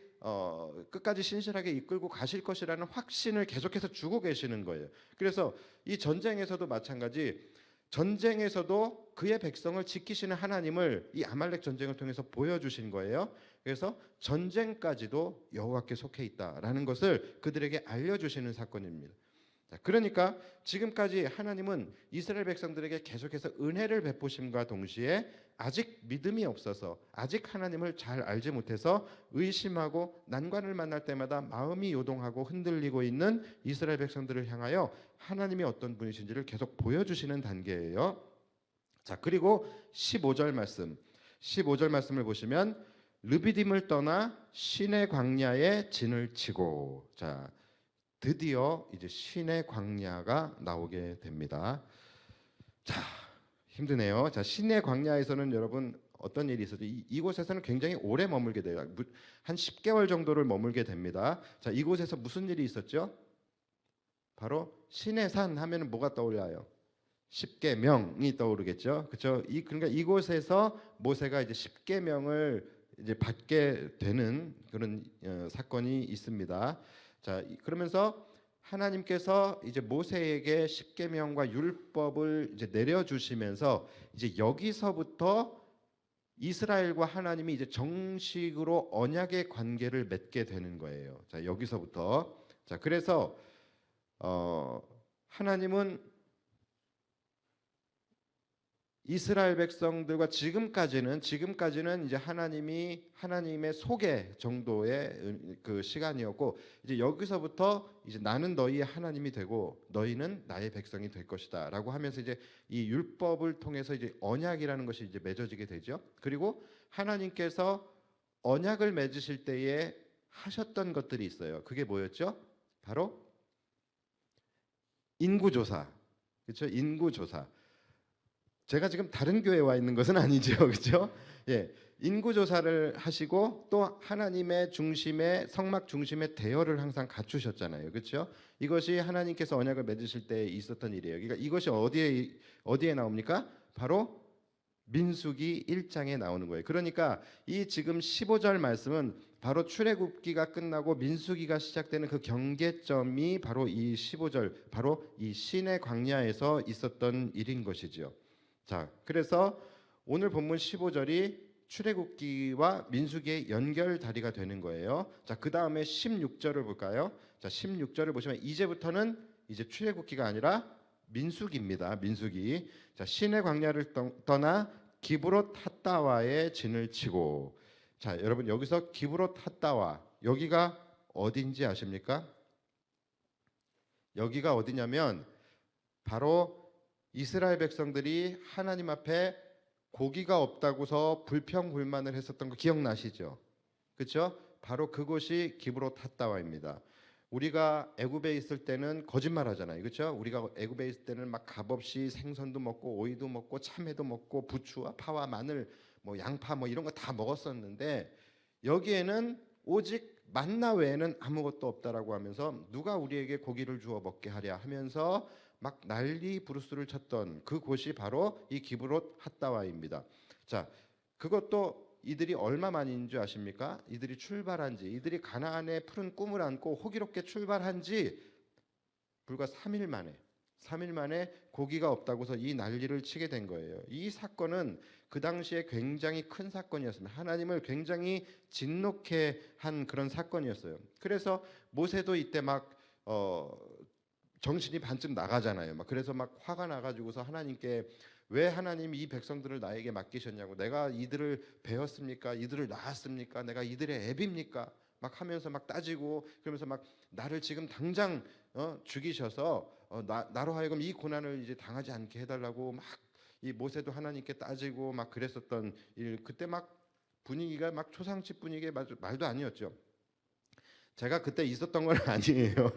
끝까지 신실하게 이끌고 가실 것이라는 확신을 계속해서 주고 계시는 거예요. 그래서 이 전쟁에서도 마찬가지 전쟁에서도 그의 백성을 지키시는 하나님을 이 아말렉 전쟁을 통해서 보여주신 거예요. 그래서 전쟁까지도 여호와께 속해 있다라는 것을 그들에게 알려주시는 사건입니다. 자, 그러니까 지금까지 하나님은 이스라엘 백성들에게 계속해서 은혜를 베푸심과 동시에 아직 믿음이 없어서 아직 하나님을 잘 알지 못해서 의심하고 난관을 만날 때마다 마음이 요동하고 흔들리고 있는 이스라엘 백성들을 향하여 하나님이 어떤 분이신지를 계속 보여주시는 단계예요. 자, 그리고 15절 말씀을 보시면 르비딤을 떠나 시내 광야에 진을 치고, 자, 드디어 이제 시내 광야가 나오게 됩니다. 자, 힘드네요. 자, 시내 광야에서는 여러분 어떤 일이 있었죠? 이곳에서는 굉장히 오래 머물게 돼요. 한 10개월 정도를 머물게 됩니다. 자, 이곳에서 무슨 일이 있었죠? 바로 시내산 하면은 뭐가 떠올라요? 십계명이 떠오르겠죠. 그렇죠? 그러니까 이곳에서 모세가 이제 십계명을 이제 받게 되는 그런 사건이 있습니다. 자, 그러면서 하나님께서 이제 모세에게 십계명과 율법을 이제 내려주시면서 이제 여기서부터 이스라엘과 하나님이 이제 정식으로 언약의 관계를 맺게 되는 거예요. 자, 여기서부터. 자, 그래서 하나님은 이스라엘 백성들과 지금까지는 이제 하나님의 소개 정도의 그 시간이었고 이제 여기서부터 이제 나는 너희의 하나님이 되고 너희는 나의 백성이 될 것이다라고 하면서 이제 이 율법을 통해서 이제 언약이라는 것이 이제 맺어지게 되죠. 그리고 하나님께서 언약을 맺으실 때에 하셨던 것들이 있어요. 그게 뭐였죠? 바로 인구조사. 그렇죠? 인구조사. 제가 지금 다른 교회에 와 있는 것은 아니죠, 그렇죠? 예, 인구 조사를 하시고 또 하나님의 중심에 성막 중심에 대열을 항상 갖추셨잖아요, 그렇죠? 이것이 하나님께서 언약을 맺으실 때 있었던 일이에요. 그러니까 이것이 어디에 나옵니까? 바로 민수기 1장에 나오는 거예요. 그러니까 이 지금 15절 말씀은 바로 출애굽기가 끝나고 민수기가 시작되는 그 경계점이 바로 이 15절, 바로 이 시내 광야에서 있었던 일인 것이죠. 자, 그래서 오늘 본문 15절이 출애굽기와 민수기의 연결다리가 되는 거예요. 자, 그 다음에 16절을 볼까요? 자, 16절을 보시면 이제부터는 이제 출애굽기가 아니라 민수기입니다. 민수기. 자, 시내 광야를 떠나 기브롯 핫다와에 진을 치고. 자, 여러분 여기서 기브롯 핫다와 여기가 어딘지 아십니까? 여기가 어디냐면 바로 이스라엘 백성들이 하나님 앞에 고기가 없다고서 불평불만을 했었던 거 기억나시죠? 그렇죠? 바로 그곳이 기브롯 핫다와입니다. 우리가 애굽에 있을 때는 거짓말하잖아요, 그렇죠? 우리가 애굽에 있을 때는 막 값없이 생선도 먹고 오이도 먹고 참외도 먹고 부추와 파와 마늘, 뭐 양파 뭐 이런 거 다 먹었었는데 여기에는 오직 만나 외에는 아무것도 없다라고 하면서 누가 우리에게 고기를 주어 먹게 하랴 하면서 막 난리 부르스를 쳤던 그 곳이 바로 이 기브롯 핫다와입니다. 자, 그것도 이들이 얼마 만인 줄 아십니까? 이들이 출발한 지, 이들이 가나안의 푸른 꿈을 안고 호기롭게 출발한 지 불과 3일 만에 3일 만에 고기가 없다고서 이 난리를 치게 된 거예요. 이 사건은 그 당시에 굉장히 큰 사건이었습니다. 하나님을 굉장히 진노케 한 그런 사건이었어요. 그래서 모세도 이때 막 정신이 반쯤 나가잖아요. 막 그래서 막 화가 나가지고서 하나님께 왜 하나님 이 백성들을 나에게 맡기셨냐고, 내가 이들을 배웠습니까? 이들을 낳았습니까? 내가 이들의 애비입니까? 막 하면서 막 따지고 그러면서 막 나를 지금 당장 죽이셔서 나로 하여금 이 고난을 이제 당하지 않게 해달라고 막 이 모세도 하나님께 따지고 막 그랬었던 일. 그때 막 분위기가 막 초상집 분위기의 말도 아니었죠. 제가 그때 있었던 건 아니에요.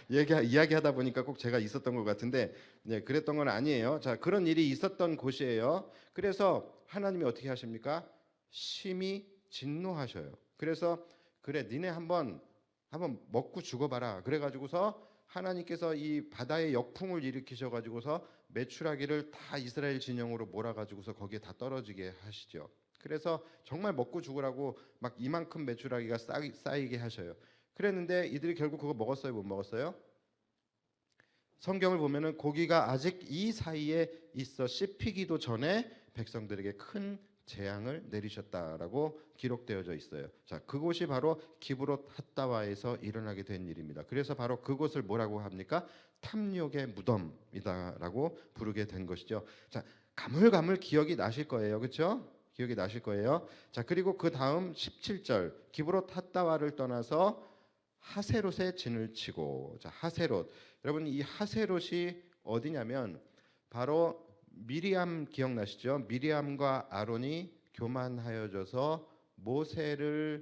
이야기하다 보니까 꼭 제가 있었던 것 같은데, 네, 그랬던 건 아니에요. 자, 그런 일이 있었던 곳이에요. 그래서 하나님이 어떻게 하십니까? 심히 진노하셔요. 그래서 그래, 니네 한번 먹고 죽어봐라. 그래가지고서 하나님께서 이 바다의 역풍을 일으키셔가지고서 메추라기를 다 이스라엘 진영으로 몰아가지고서 거기에 다 떨어지게 하시죠. 그래서 정말 먹고 죽으라고 막 이만큼 메추라기가 쌓이게 하셔요. 그랬는데 이들이 결국 그거 먹었어요, 못 먹었어요? 성경을 보면은 고기가 아직 이 사이에 있어 씹히기도 전에 백성들에게 큰 재앙을 내리셨다라고 기록되어져 있어요. 자, 그곳이 바로 기브롯 핫다와에서 일어나게 된 일입니다. 그래서 바로 그곳을 뭐라고 합니까? 탐욕의 무덤이다라고 부르게 된 것이죠. 자, 가물가물 기억이 나실 거예요, 그렇죠? 기억이 나실 거예요. 자, 그리고 그 다음 17절, 기브롯 핫다와를 떠나서 하세롯에 진을 치고. 자, 하세롯, 여러분 이 하세롯이 어디냐면 바로 미리암 기억나시죠? 미리암과 아론이 교만하여져서 모세에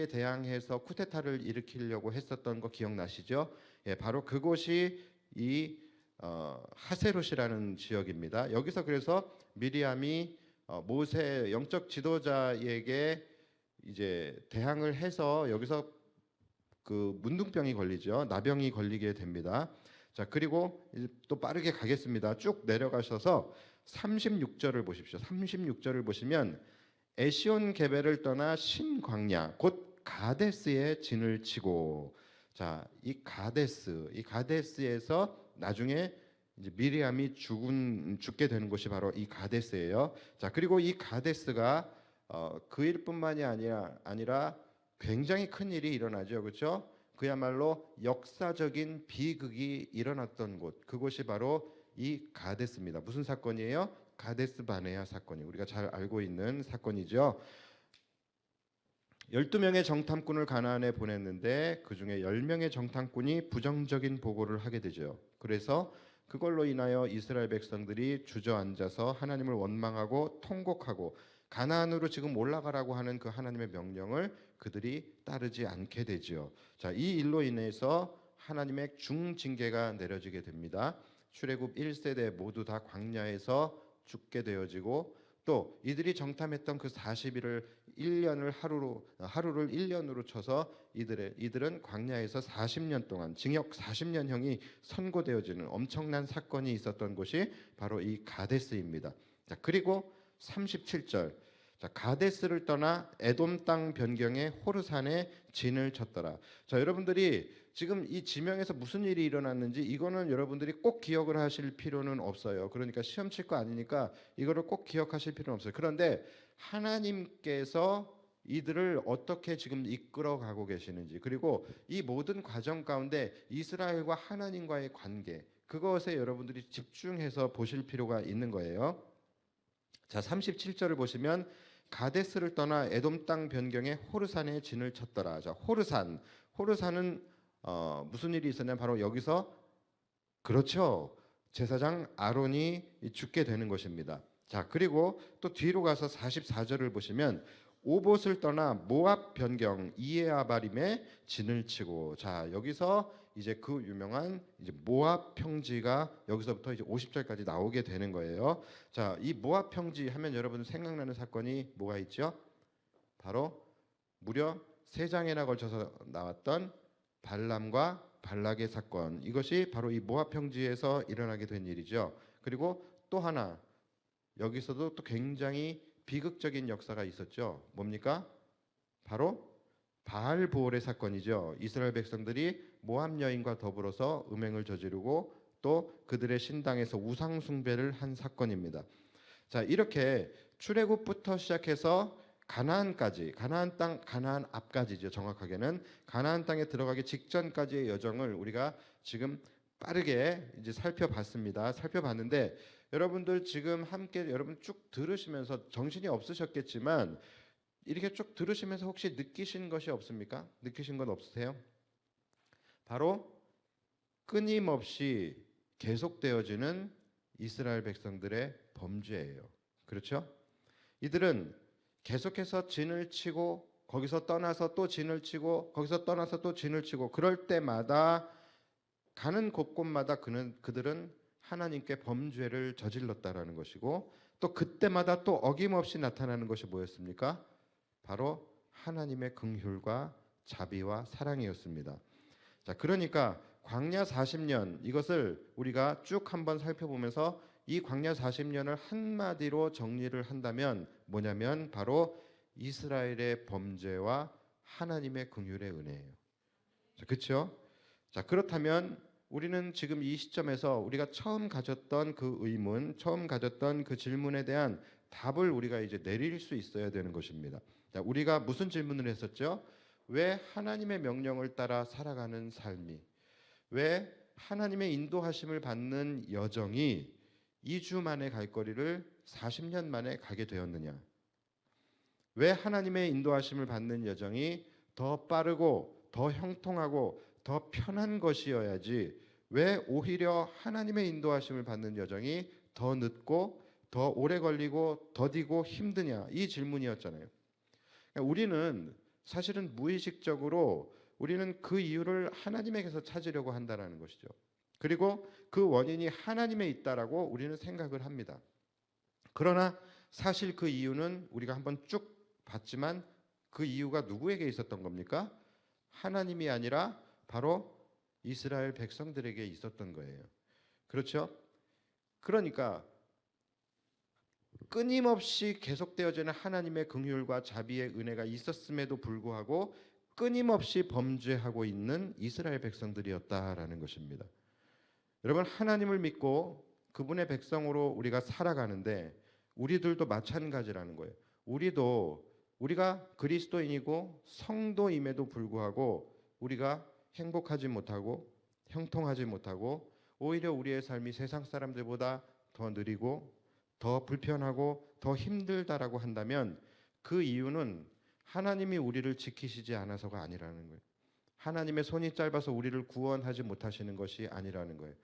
대항해서 쿠데타를 일으키려고 했었던 거 기억나시죠? 예, 바로 그곳이 이 하세롯이라는 지역입니다. 여기서 그래서 미리암이 모세 영적 지도자에게 이제 대항을 해서 여기서 그 문둥병이 걸리죠. 나병이 걸리게 됩니다. 자, 그리고 이제 또 빠르게 가겠습니다. 쭉 내려가셔서 36절을 보십시오. 36절을 보시면 에시온 게벨을 떠나 신광야 곧 가데스에 진을 치고. 자, 이 가데스에서 나중에 이제 미리암이 죽게 되는 곳이 바로 이 가데스예요. 자, 그리고 이 가데스가 그 일뿐만이 아니라 굉장히 큰 일이 일어나죠, 그렇죠? 그야말로 역사적인 비극이 일어났던 곳, 그곳이 바로 이 가데스입니다. 무슨 사건이에요? 가데스 바네아 사건이 우리가 잘 알고 있는 사건이죠. 12명의 정탐꾼을 가나안에 보냈는데 그 중에 10명의 정탐꾼이 부정적인 보고를 하게 되죠. 그래서 그걸로 인하여 이스라엘 백성들이 주저앉아서 하나님을 원망하고 통곡하고 가나안으로 지금 올라가라고 하는 그 하나님의 명령을 그들이 따르지 않게 되죠. 자, 이 일로 인해서 하나님의 중징계가 내려지게 됩니다. 출애굽 1세대 모두 다 광야에서 죽게 되어지고, 또 이들이 정탐했던 그 40일을 1년을 하루를 1년으로 쳐서 이들은 광야에서 40년 동안 징역 40년형이 선고되어지는 엄청난 사건이 있었던 곳이 바로 이 가데스입니다. 자, 그리고 37절, 자, 가데스를 떠나 에돔 땅 변경에 호르산에 진을 쳤더라. 자, 여러분들이 지금 이 지명에서 무슨 일이 일어났는지 이거는 여러분들이 꼭 기억을 하실 필요는 없어요. 그러니까 시험 칠 거 아니니까 이거를 꼭 기억하실 필요는 없어요. 그런데 하나님께서 이들을 어떻게 지금 이끌어 가고 계시는지, 그리고 이 모든 과정 가운데 이스라엘과 하나님과의 관계, 그것에 여러분들이 집중해서 보실 필요가 있는 거예요. 자, 37절을 보시면 가데스를 떠나 에돔 땅 변경에 호르산에 진을 쳤더라. 자, 호르산은 무슨 일이 있었냐면 바로 여기서, 그렇죠, 제사장 아론이 죽게 되는 것입니다. 자, 그리고 또 뒤로 가서 44절을 보시면 오봇을 떠나 모압 변경 이에아바림에 진을 치고. 자, 여기서 이제 그 유명한 이제 모압 평지가 여기서부터 이제 50절까지 나오게 되는 거예요. 자, 이 모압 평지 하면 여러분 생각나는 사건이 뭐가 있죠? 바로 무려 3장에나 걸쳐서 나왔던 발람과 발락의 사건, 이것이 바로 이 모압 평지에서 일어나게 된 일이죠. 그리고 또 하나, 여기서도 또 굉장히 비극적인 역사가 있었죠. 뭡니까? 바로 바알보올의 사건이죠. 이스라엘 백성들이 모압 여인과 더불어서 음행을 저지르고 또 그들의 신당에서 우상 숭배를 한 사건입니다. 자, 이렇게 출애굽부터 시작해서 가나안까지, 가나안 땅, 가나안 앞까지죠. 정확하게는 가나안 땅에 들어가기 직전까지의 여정을 우리가 지금 빠르게 이제 살펴봤습니다. 살펴봤는데 여러분들 지금 함께 여러분 쭉 들으시면서 정신이 없으셨겠지만 이렇게 쭉 들으시면서 혹시 느끼신 것이 없습니까? 느끼신 건 없으세요? 바로 끊임없이 계속되어지는 이스라엘 백성들의 범죄예요. 그렇죠? 이들은 계속해서 진을 치고 거기서 떠나서 또 진을 치고 거기서 떠나서 또 진을 치고 그럴 때마다 가는 곳곳마다 그들은 하나님께 범죄를 저질렀다라는 것이고 또 그때마다 또 어김없이 나타나는 것이 뭐였습니까? 바로 하나님의 긍휼과 자비와 사랑이었습니다. 자, 그러니까 광야 40년 이것을 우리가 쭉 한번 살펴보면서 이 광야 40년을 한마디로 정리를 한다면 뭐냐면 바로 이스라엘의 범죄와 하나님의 긍휼의 은혜예요. 자, 그렇죠? 자, 그렇다면 우리는 지금 이 시점에서 우리가 처음 가졌던 그 의문, 처음 가졌던 그 질문에 대한 답을 우리가 이제 내릴 수 있어야 되는 것입니다. 자, 우리가 무슨 질문을 했었죠? 왜 하나님의 명령을 따라 살아가는 삶이, 왜 하나님의 인도하심을 받는 여정이 2주 만에 갈 거리를 40년 만에 가게 되었느냐? 왜 하나님의 인도하심을 받는 여정이 더 빠르고 더 형통하고 더 편한 것이어야지 왜 오히려 하나님의 인도하심을 받는 여정이 더 늦고 더 오래 걸리고 더디고 힘드냐? 이 질문이었잖아요. 우리는 사실은 무의식적으로 우리는 그 이유를 하나님에게서 찾으려고 한다는 것이죠. 그리고 그 원인이 하나님에 있다라고 우리는 생각을 합니다. 그러나 사실 그 이유는 우리가 한번 쭉 봤지만 그 이유가 누구에게 있었던 겁니까? 하나님이 아니라 바로 이스라엘 백성들에게 있었던 거예요. 그렇죠? 그러니까 끊임없이 계속되어지는 하나님의 긍휼과 자비의 은혜가 있었음에도 불구하고 끊임없이 범죄하고 있는 이스라엘 백성들이었다라는 것입니다. 여러분, 하나님을 믿고 그분의 백성으로 우리가 살아가는데 우리들도 마찬가지라는 거예요. 우리가 그리스도인이고 성도임에도 불구하고 우리가 행복하지 못하고 형통하지 못하고 오히려 우리의 삶이 세상 사람들보다 더 느리고 더 불편하고 더 힘들다라고 한다면 그 이유는 하나님이 우리를 지키시지 않아서가 아니라는 거예요. 하나님의 손이 짧아서 우리를 구원하지 못하시는 것이 아니라는 거예요.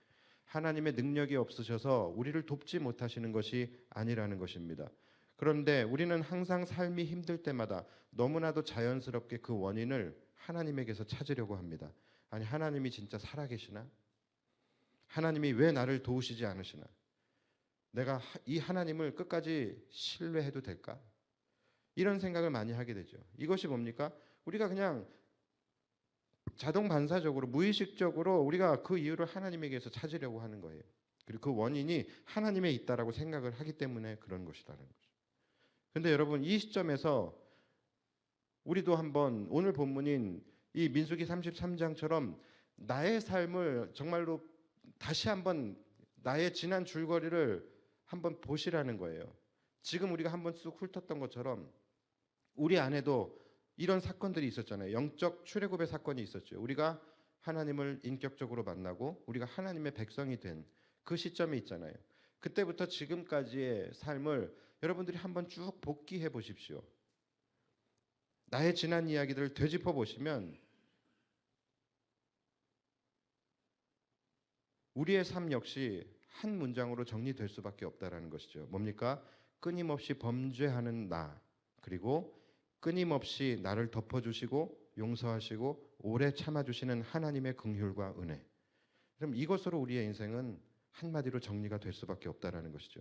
하나님의 능력이 없으셔서 우리를 돕지 못하시는 것이 아니라는 것입니다. 그런데 우리는 항상 삶이 힘들 때마다 너무나도 자연스럽게 그 원인을 하나님에게서 찾으려고 합니다. 아니, 하나님이 진짜 살아계시나? 하나님이 왜 나를 도우시지 않으시나? 내가 이 하나님을 끝까지 신뢰해도 될까? 이런 생각을 많이 하게 되죠. 이것이 뭡니까? 우리가 그냥 자동 반사적으로 무의식적으로 우리가 그 이유를 하나님에게서 찾으려고 하는 거예요. 그리고 그 원인이 하나님에 있다라고 생각을 하기 때문에 그런 것이라는 거죠. 근데 여러분, 이 시점에서 우리도 한번 오늘 본문인 이 민수기 33장처럼 나의 삶을 정말로 다시 한번 나의 지난 줄거리를 한번 보시라는 거예요. 지금 우리가 한번 쑥 훑었던 것처럼 우리 안에도 이런 사건들이 있었잖아요. 영적 출애굽의 사건이 있었죠. 우리가 하나님을 인격적으로 만나고 우리가 하나님의 백성이 된 그 시점이 있잖아요. 그때부터 지금까지의 삶을 여러분들이 한번 쭉 복기해 보십시오. 나의 지난 이야기들을 되짚어 보시면 우리의 삶 역시 한 문장으로 정리될 수밖에 없다라는 것이죠. 뭡니까? 끊임없이 범죄하는 나, 그리고 끊임없이 나를 덮어주시고 용서하시고 오래 참아주시는 하나님의 긍휼과 은혜. 그럼 이것으로 우리의 인생은 한마디로 정리가 될 수밖에 없다라는 것이죠.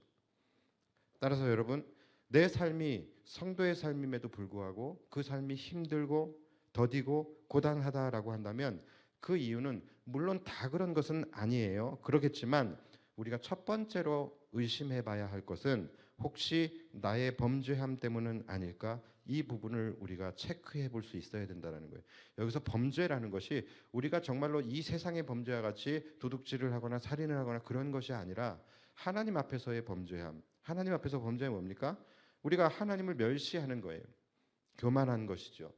따라서 여러분, 내 삶이 성도의 삶임에도 불구하고 그 삶이 힘들고 더디고 고단하다라고 한다면 그 이유는 물론 다 그런 것은 아니에요. 그렇겠지만 우리가 첫 번째로 의심해 봐야 할 것은 혹시 나의 범죄함 때문은 아닐까? 이 부분을 우리가 체크해 볼 수 있어야 된다는 거예요. 여기서 범죄라는 것이 우리가 정말로 이 세상의 범죄와 같이 도둑질을 하거나 살인을 하거나 그런 것이 아니라 하나님 앞에서의 범죄함. 하나님 앞에서 범죄는 뭡니까? 우리가 하나님을 멸시하는 거예요. 교만한 것이죠.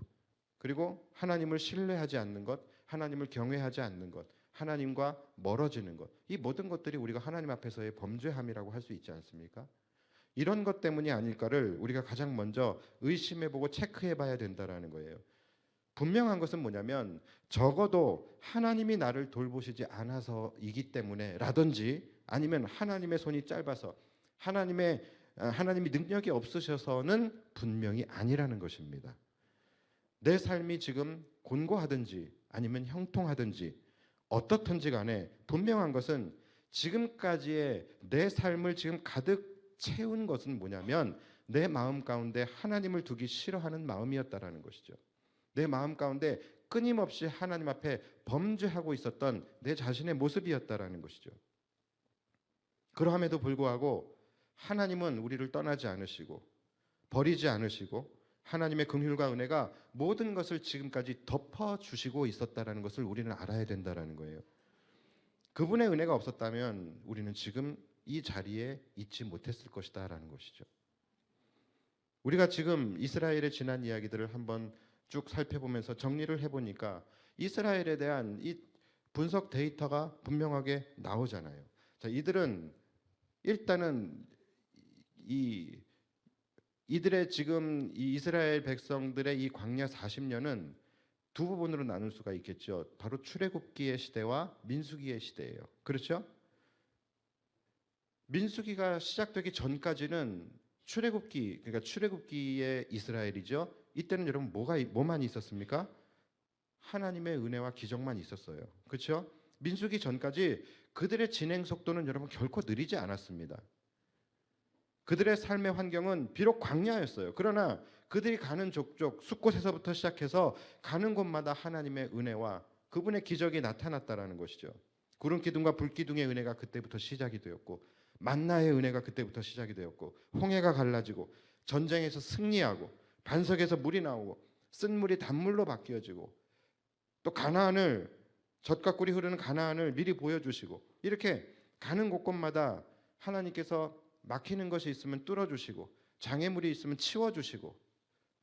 그리고 하나님을 신뢰하지 않는 것, 하나님을 경외하지 않는 것, 하나님과 멀어지는 것. 이 모든 것들이 우리가 하나님 앞에서의 범죄함이라고 할 수 있지 않습니까? 이런 것 때문이 아닐까를 우리가 가장 먼저 의심해보고 체크해봐야 된다라는 거예요. 분명한 것은 뭐냐면 적어도 하나님이 나를 돌보시지 않아서이기 때문에 라든지 아니면 하나님의 손이 짧아서 하나님이 능력이 없으셔서는 분명히 아니라는 것입니다. 내 삶이 지금 곤고하든지 아니면 형통하든지 어떻든지 간에 분명한 것은 지금까지의 내 삶을 지금 가득 채운 것은 뭐냐면 내 마음 가운데 하나님을 두기 싫어하는 마음이었다라는 것이죠. 내 마음 가운데 끊임없이 하나님 앞에 범죄하고 있었던 내 자신의 모습이었다라는 것이죠. 그러함에도 불구하고 하나님은 우리를 떠나지 않으시고 버리지 않으시고 하나님의 긍휼과 은혜가 모든 것을 지금까지 덮어주시고 있었다라는 것을 우리는 알아야 된다라는 거예요. 그분의 은혜가 없었다면 우리는 지금 이 자리에 있지 못했을 것이다라는 것이죠. 우리가 지금 이스라엘의 지난 이야기들을 한번 쭉 살펴보면서 정리를 해보니까 이스라엘에 대한 이 분석 데이터가 분명하게 나오잖아요. 자, 이들은 일단은 이들의 지금 이 이스라엘 백성들의 이 광야 40년은 두 부분으로 나눌 수가 있겠죠. 바로 출애굽기의 시대와 민수기의 시대예요. 그렇죠? 민수기가 시작되기 전까지는 그러니까 출애굽기의 이스라엘이죠. 이때는 여러분 뭐만 있었습니까? 하나님의 은혜와 기적만 있었어요. 그렇죠? 민수기 전까지 그들의 진행 속도는 여러분 결코 느리지 않았습니다. 그들의 삶의 환경은 비록 광야였어요. 그러나 그들이 가는 족족 숫곳에서부터 시작해서 가는 곳마다 하나님의 은혜와 그분의 기적이 나타났다라는 것이죠. 구름 기둥과 불 기둥의 은혜가 그때부터 시작이 되었고 만나의 은혜가 그때부터 시작이 되었고 홍해가 갈라지고 전쟁에서 승리하고 반석에서 물이 나오고 쓴 물이 단물로 바뀌어지고 또 가나안을 젖과 꿀이 흐르는 가나안을 미리 보여주시고 이렇게 가는 곳곳마다 하나님께서 막히는 것이 있으면 뚫어주시고 장애물이 있으면 치워주시고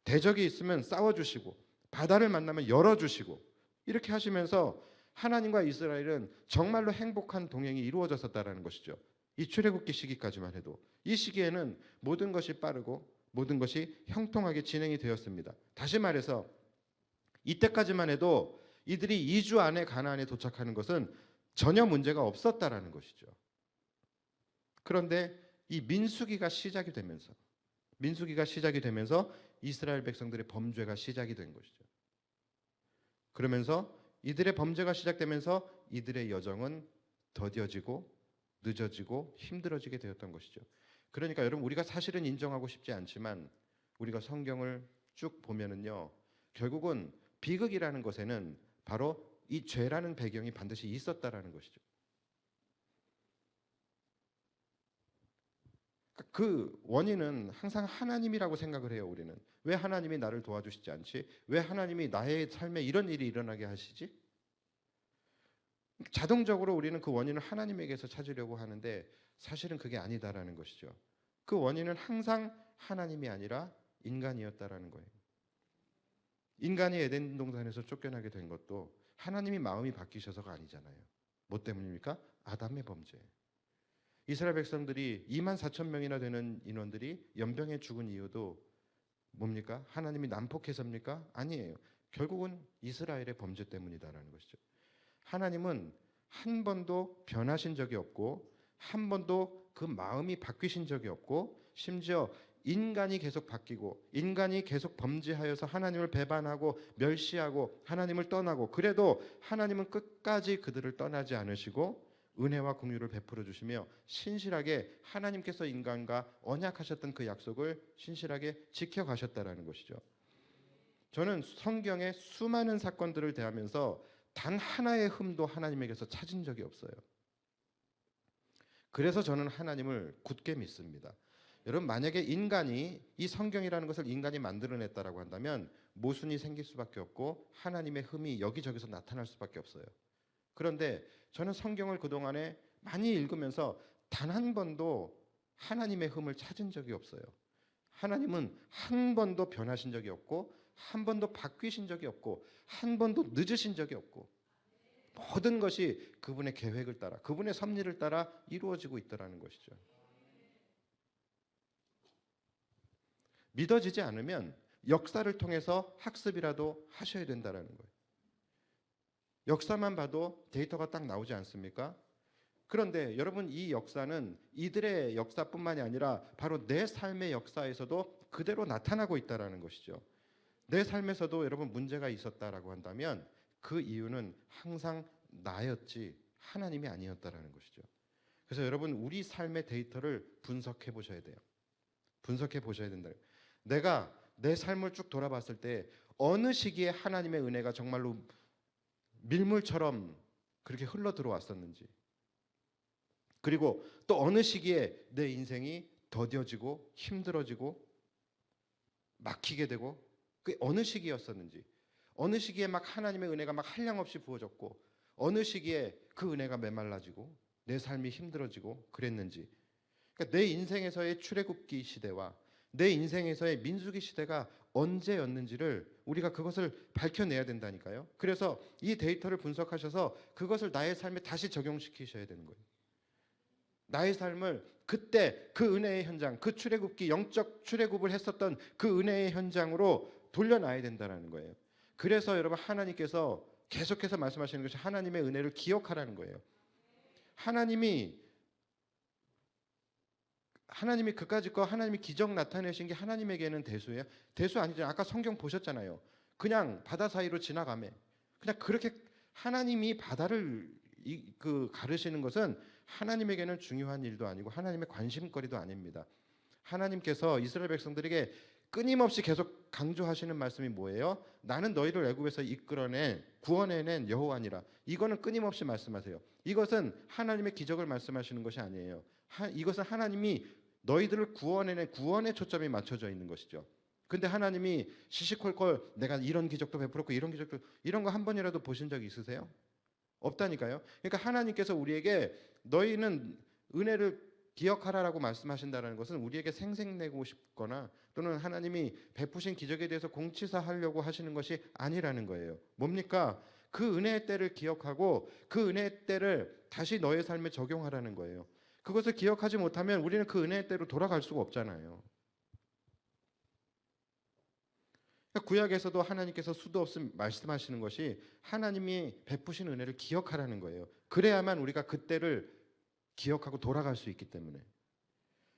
대적이 있으면 싸워주시고 바다를 만나면 열어주시고 이렇게 하시면서 하나님과 이스라엘은 정말로 행복한 동행이 이루어졌었다는 것이죠. 이 출애굽기 시기까지만 해도 이 시기에는 모든 것이 빠르고 모든 것이 형통하게 진행이 되었습니다. 다시 말해서 이때까지만 해도 이들이 2주 안에 가나안에 도착하는 것은 전혀 문제가 없었다라는 것이죠. 그런데 이 민수기가 시작이 되면서 이스라엘 백성들의 범죄가 시작이 된 것이죠. 그러면서 이들의 범죄가 시작되면서 이들의 여정은 더뎌지고 늦어지고 힘들어지게 되었던 것이죠. 그러니까 여러분 우리가 사실은 인정하고 싶지 않지만 우리가 성경을 쭉 보면은요. 결국은 비극이라는 것에는 바로 이 죄라는 배경이 반드시 있었다라는 것이죠. 그 원인은 항상 하나님이라고 생각을 해요. 우리는 왜 하나님이 나를 도와주시지 않지? 왜 하나님이 나의 삶에 이런 일이 일어나게 하시지? 자동적으로 우리는 그 원인을 하나님에게서 찾으려고 하는데 사실은 그게 아니다라는 것이죠. 그 원인은 항상 하나님이 아니라 인간이었다라는 거예요. 인간이 에덴 동산에서 쫓겨나게 된 것도 하나님이 마음이 바뀌셔서가 아니잖아요. 뭐 때문입니까? 아담의 범죄. 이스라엘 백성들이 24,000명이나 되는 인원들이 연병에 죽은 이유도 뭡니까? 하나님이 난폭해서입니까? 아니에요. 결국은 이스라엘의 범죄 때문이다라는 것이죠. 하나님은 한 번도 변하신 적이 없고 한 번도 그 마음이 바뀌신 적이 없고 심지어 인간이 계속 바뀌고 인간이 계속 범죄하여서 하나님을 배반하고 멸시하고 하나님을 떠나고 그래도 하나님은 끝까지 그들을 떠나지 않으시고 은혜와 긍휼을 베풀어 주시며 신실하게 하나님께서 인간과 언약하셨던 그 약속을 신실하게 지켜가셨다라는 것이죠. 저는 성경의 수많은 사건들을 대하면서 단 하나의 흠도 하나님에게서 찾은 적이 없어요. 그래서 저는 하나님을 굳게 믿습니다. 여러분, 만약에 인간이 이 성경이라는 것을 인간이 만들어냈다라고 한다면 모순이 생길 수밖에 없고 하나님의 흠이 여기저기서 나타날 수밖에 없어요. 그런데 저는 성경을 그동안에 많이 읽으면서 단 한 번도 하나님의 흠을 찾은 적이 없어요. 하나님은 한 번도 변하신 적이 없고 한 번도 바뀌신 적이 없고 한 번도 늦으신 적이 없고 모든 것이 그분의 계획을 따라 그분의 섭리를 따라 이루어지고 있다라는 것이죠. 믿어지지 않으면 역사를 통해서 학습이라도 하셔야 된다라는 거예요. 역사만 봐도 데이터가 딱 나오지 않습니까? 그런데 여러분, 이 역사는 이들의 역사뿐만이 아니라 바로 내 삶의 역사에서도 그대로 나타나고 있다라는 것이죠. 내 삶에서도 여러분 문제가 있었다라고 한다면 그 이유는 항상 나였지 하나님이 아니었다라는 것이죠. 그래서 여러분, 우리 삶의 데이터를 분석해 보셔야 돼요. 분석해 보셔야 된다. 내가 내 삶을 쭉 돌아봤을 때 어느 시기에 하나님의 은혜가 정말로 밀물처럼 그렇게 흘러 들어왔었는지, 그리고 또 어느 시기에 내 인생이 더뎌지고 힘들어지고 막히게 되고 그게 어느 시기였었는지, 어느 시기에 막 하나님의 은혜가 막 한량없이 부어졌고 어느 시기에 그 은혜가 메말라지고 내 삶이 힘들어지고 그랬는지. 그러니까 내 인생에서의 출애굽기 시대와 내 인생에서의 민수기 시대가 언제였는지를 우리가 그것을 밝혀내야 된다니까요. 그래서 이 데이터를 분석하셔서 그것을 나의 삶에 다시 적용시키셔야 되는 거예요. 나의 삶을 그때 그 은혜의 현장, 그 출애굽기 영적 출애굽을 했었던 그 은혜의 현장으로 돌려놔야 된다는 거예요. 그래서 여러분, 하나님께서 계속해서 말씀하시는 것이 하나님의 은혜를 기억하라는 거예요. 하나님이 그까짓 거 하나님이 기적 나타내신 게 하나님에게는 대수예요? 대수 아니죠. 아까 성경 보셨잖아요. 그냥 바다 사이로 지나가매. 그냥 그렇게 하나님이 바다를 가르시는 것은 하나님에게는 중요한 일도 아니고 하나님의 관심거리도 아닙니다. 하나님께서 이스라엘 백성들에게 끊임없이 계속 강조하시는 말씀이 뭐예요? 나는 너희를 애굽에서 구원해낸 여호와니라. 이거는 끊임없이 말씀하세요. 이것은 하나님의 기적을 말씀하시는 것이 아니에요. 이것은 하나님이 너희들을 구원해낸 구원의 초점이 맞춰져 있는 것이죠. 근데 하나님이 시시콜콜 내가 이런 기적도 베풀었고 이런 거 한 번이라도 보신 적 있으세요? 없다니까요. 그러니까 하나님께서 우리에게 너희는 은혜를 기억하라라고 말씀하신다는 것은 우리에게 생색내고 싶거나 또는 하나님이 베푸신 기적에 대해서 공치사하려고 하시는 것이 아니라는 거예요. 뭡니까? 그 은혜의 때를 기억하고 그 은혜의 때를 다시 너의 삶에 적용하라는 거예요. 그것을 기억하지 못하면 우리는 그 은혜의 때로 돌아갈 수가 없잖아요. 구약에서도 하나님께서 수도 없이 말씀하시는 것이 하나님이 베푸신 은혜를 기억하라는 거예요. 그래야만 우리가 그때를 기억하고 돌아갈 수 있기 때문에.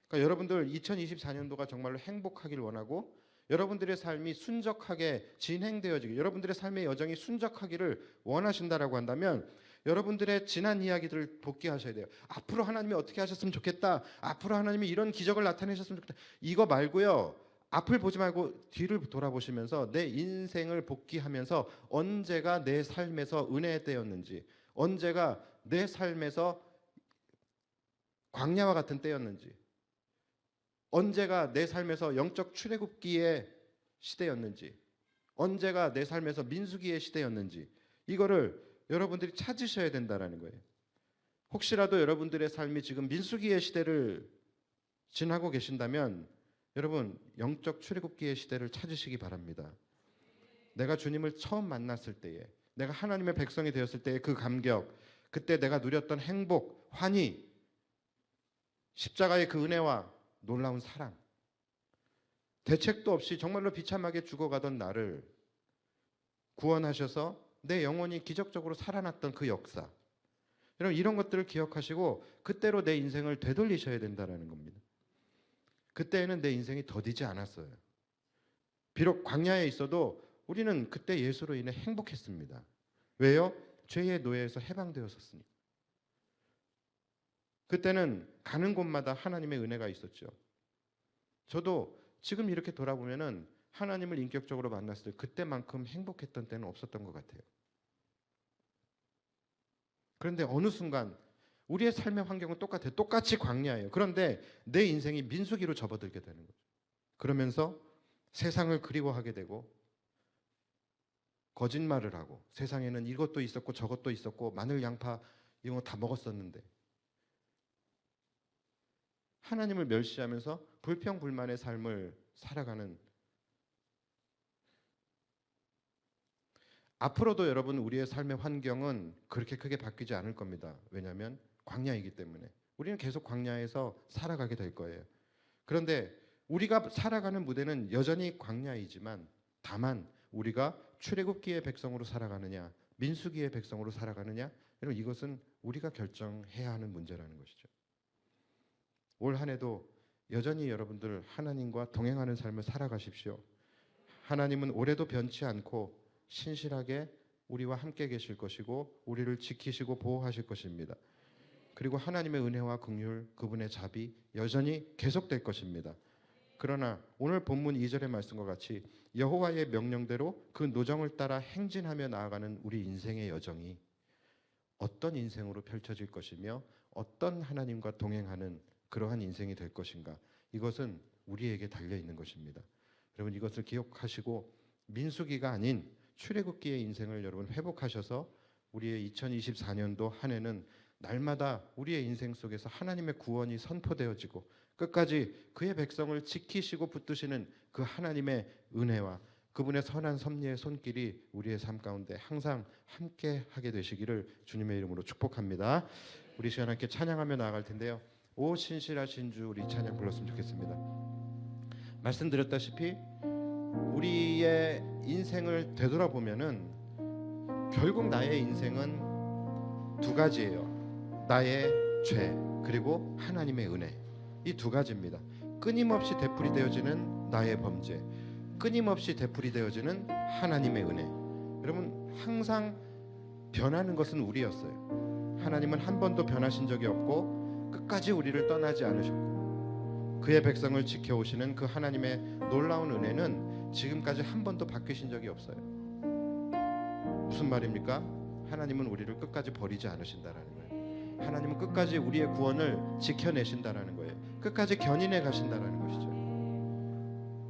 그러니까 여러분들 2024년도가 정말로 행복하길 원하고 여러분들의 삶이 순적하게 진행되어지길, 여러분들의 삶의 여정이 순적하기를 원하신다라고 한다면 여러분들의 지난 이야기들을 복귀하셔야 돼요. 앞으로 하나님이 어떻게 하셨으면 좋겠다. 앞으로 하나님이 이런 기적을 나타내셨으면 좋겠다. 이거 말고요. 앞을 보지 말고 뒤를 돌아보시면서 내 인생을 복귀하면서 언제가 내 삶에서 은혜의 때였는지, 언제가 내 삶에서 광야와 같은 때였는지, 언제가 내 삶에서 영적 출애굽기의 시대였는지, 언제가 내 삶에서 민수기의 시대였는지, 이거를 여러분들이 찾으셔야 된다는 거예요. 혹시라도 여러분들의 삶이 지금 민수기의 시대를 지나고 계신다면 여러분, 영적 출애굽기의 시대를 찾으시기 바랍니다. 내가 주님을 처음 만났을 때에, 내가 하나님의 백성이 되었을 때의 그 감격, 그때 내가 누렸던 행복, 환희, 십자가의 그 은혜와 놀라운 사랑, 대책도 없이 정말로 비참하게 죽어가던 나를 구원하셔서 내 영혼이 기적적으로 살아났던 그 역사, 여러분, 이런 것들을 기억하시고 그때로 내 인생을 되돌리셔야 된다는 겁니다. 그때에는 내 인생이 더디지 않았어요. 비록 광야에 있어도 우리는 그때 예수로 인해 행복했습니다. 왜요? 죄의 노예에서 해방되었었으니까. 그때는 가는 곳마다 하나님의 은혜가 있었죠. 저도 지금 이렇게 돌아보면은 하나님을 인격적으로 만났을 때 그때만큼 행복했던 때는 없었던 것 같아요. 그런데 어느 순간 우리의 삶의 환경은 똑같아요. 똑같이 광야예요. 그런데 내 인생이 민수기로 접어들게 되는 거죠. 그러면서 세상을 그리워하게 되고 거짓말을 하고, 세상에는 이것도 있었고 저것도 있었고 마늘 양파 이런 거 다 먹었었는데, 하나님을 멸시하면서 불평불만의 삶을 살아가는, 앞으로도 여러분 우리의 삶의 환경은 그렇게 크게 바뀌지 않을 겁니다. 왜냐하면 광야이기 때문에 우리는 계속 광야에서 살아가게 될 거예요. 그런데 우리가 살아가는 무대는 여전히 광야이지만, 다만 우리가 출애굽기의 백성으로 살아가느냐 민수기의 백성으로 살아가느냐, 여러분 이것은 우리가 결정해야 하는 문제라는 것이죠. 올 한 해도 여전히 여러분들 하나님과 동행하는 삶을 살아가십시오. 하나님은 올해도 변치 않고 신실하게 우리와 함께 계실 것이고 우리를 지키시고 보호하실 것입니다. 그리고 하나님의 은혜와 긍휼, 그분의 자비 여전히 계속될 것입니다. 그러나 오늘 본문 2절의 말씀과 같이 여호와의 명령대로 그 노정을 따라 행진하며 나아가는 우리 인생의 여정이 어떤 인생으로 펼쳐질 것이며 어떤 하나님과 동행하는 그러한 인생이 될 것인가, 이것은 우리에게 달려있는 것입니다. 여러분 이것을 기억하시고 민수기가 아닌 출애굽기의 인생을 여러분 회복하셔서 우리의 2024년도 한 해는 날마다 우리의 인생 속에서 하나님의 구원이 선포되어지고 끝까지 그의 백성을 지키시고 붙드시는 그 하나님의 은혜와 그분의 선한 섭리의 손길이 우리의 삶 가운데 항상 함께 하게 되시기를 주님의 이름으로 축복합니다. 우리 시간 함께 찬양하며 나아갈 텐데요. 오 신실하신 주, 우리 찬양 불렀으면 좋겠습니다. 말씀드렸다시피 우리의 인생을 되돌아보면은 결국 나의 인생은 두 가지예요. 나의 죄 그리고 하나님의 은혜, 이 두 가지입니다. 끊임없이 되풀이되어지는 나의 범죄, 끊임없이 되풀이되어지는 하나님의 은혜. 여러분 항상 변하는 것은 우리였어요. 하나님은 한 번도 변하신 적이 없고 끝까지 우리를 떠나지 않으셨고 그의 백성을 지켜오시는 그 하나님의 놀라운 은혜는 지금까지 한 번도 바뀌신 적이 없어요. 무슨 말입니까? 하나님은 우리를 끝까지 버리지 않으신다라는 거예요. 하나님은 끝까지 우리의 구원을 지켜내신다라는 거예요. 끝까지 견인해 가신다라는 것이죠.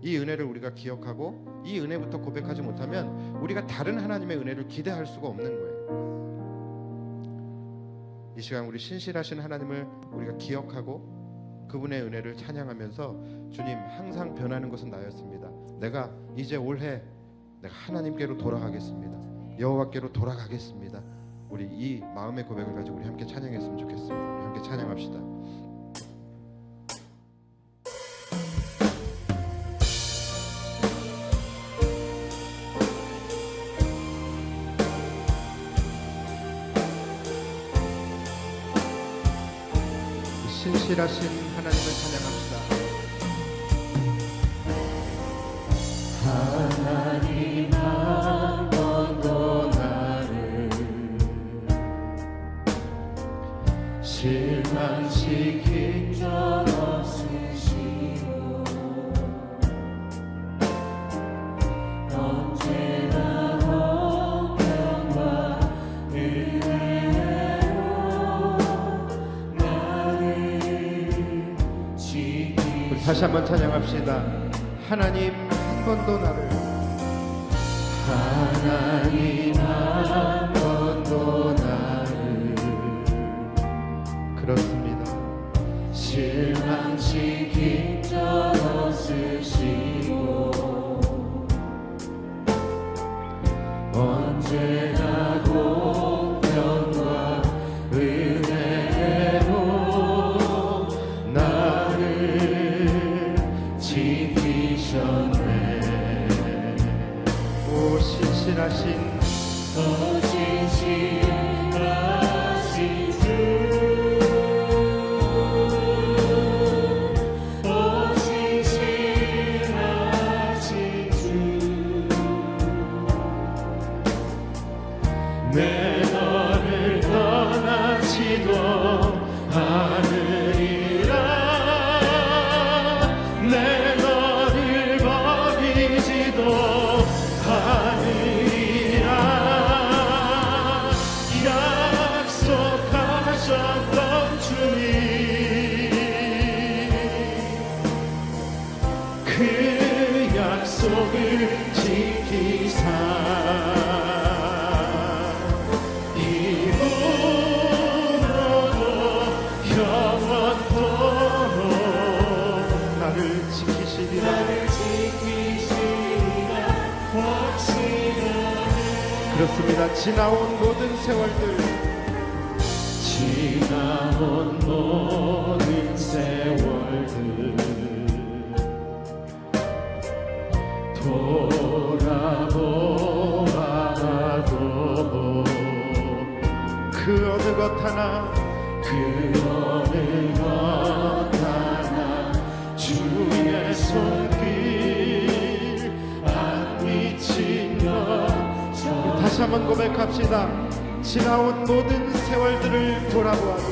이 은혜를 우리가 기억하고 이 은혜부터 고백하지 못하면 우리가 다른 하나님의 은혜를 기대할 수가 없는 거예요. 이 시간 우리 신실하신 하나님을 우리가 기억하고 그분의 은혜를 찬양하면서, 주님 항상 변하는 것은 나였습니다. 내가 이제 올해 내가 하나님께로 돌아가겠습니다. 여호와께로 돌아가겠습니다. 우리 이 마음의 고백을 가지고 우리 함께 찬양했으면 좋겠습니다. 우리 함께 찬양합시다. 신실하신 하나님을 찬양합시다. 하나님 한 번도 나를 실망시킨 적 없으시고 언제나 공평과 은혜로 나를 지키시고. 우리 다시 한번 찬양합시다. 하나님 한 번도 나를, 하나님 한 번도 나를 그렇습니다. 실망시킨 적 없으시고 언제나 공평과 은혜로 나를 지키셨네. 오 신실하신 신실하신 주, 오 신실하신 주, 내 너를 떠나지도 않으시고 그 약속을 지키사 이후로도 영원토록 나를 지키시리라. 그렇습니다. 지나온 모든 세월들, 지나온 모든 세월들 돌아보아도 그 어느 것 하나, 그 어느 것 하나 주의 손길 안 미친 것 다시 한번 고백합시다. 지나온 모든 세월들을 돌아보아도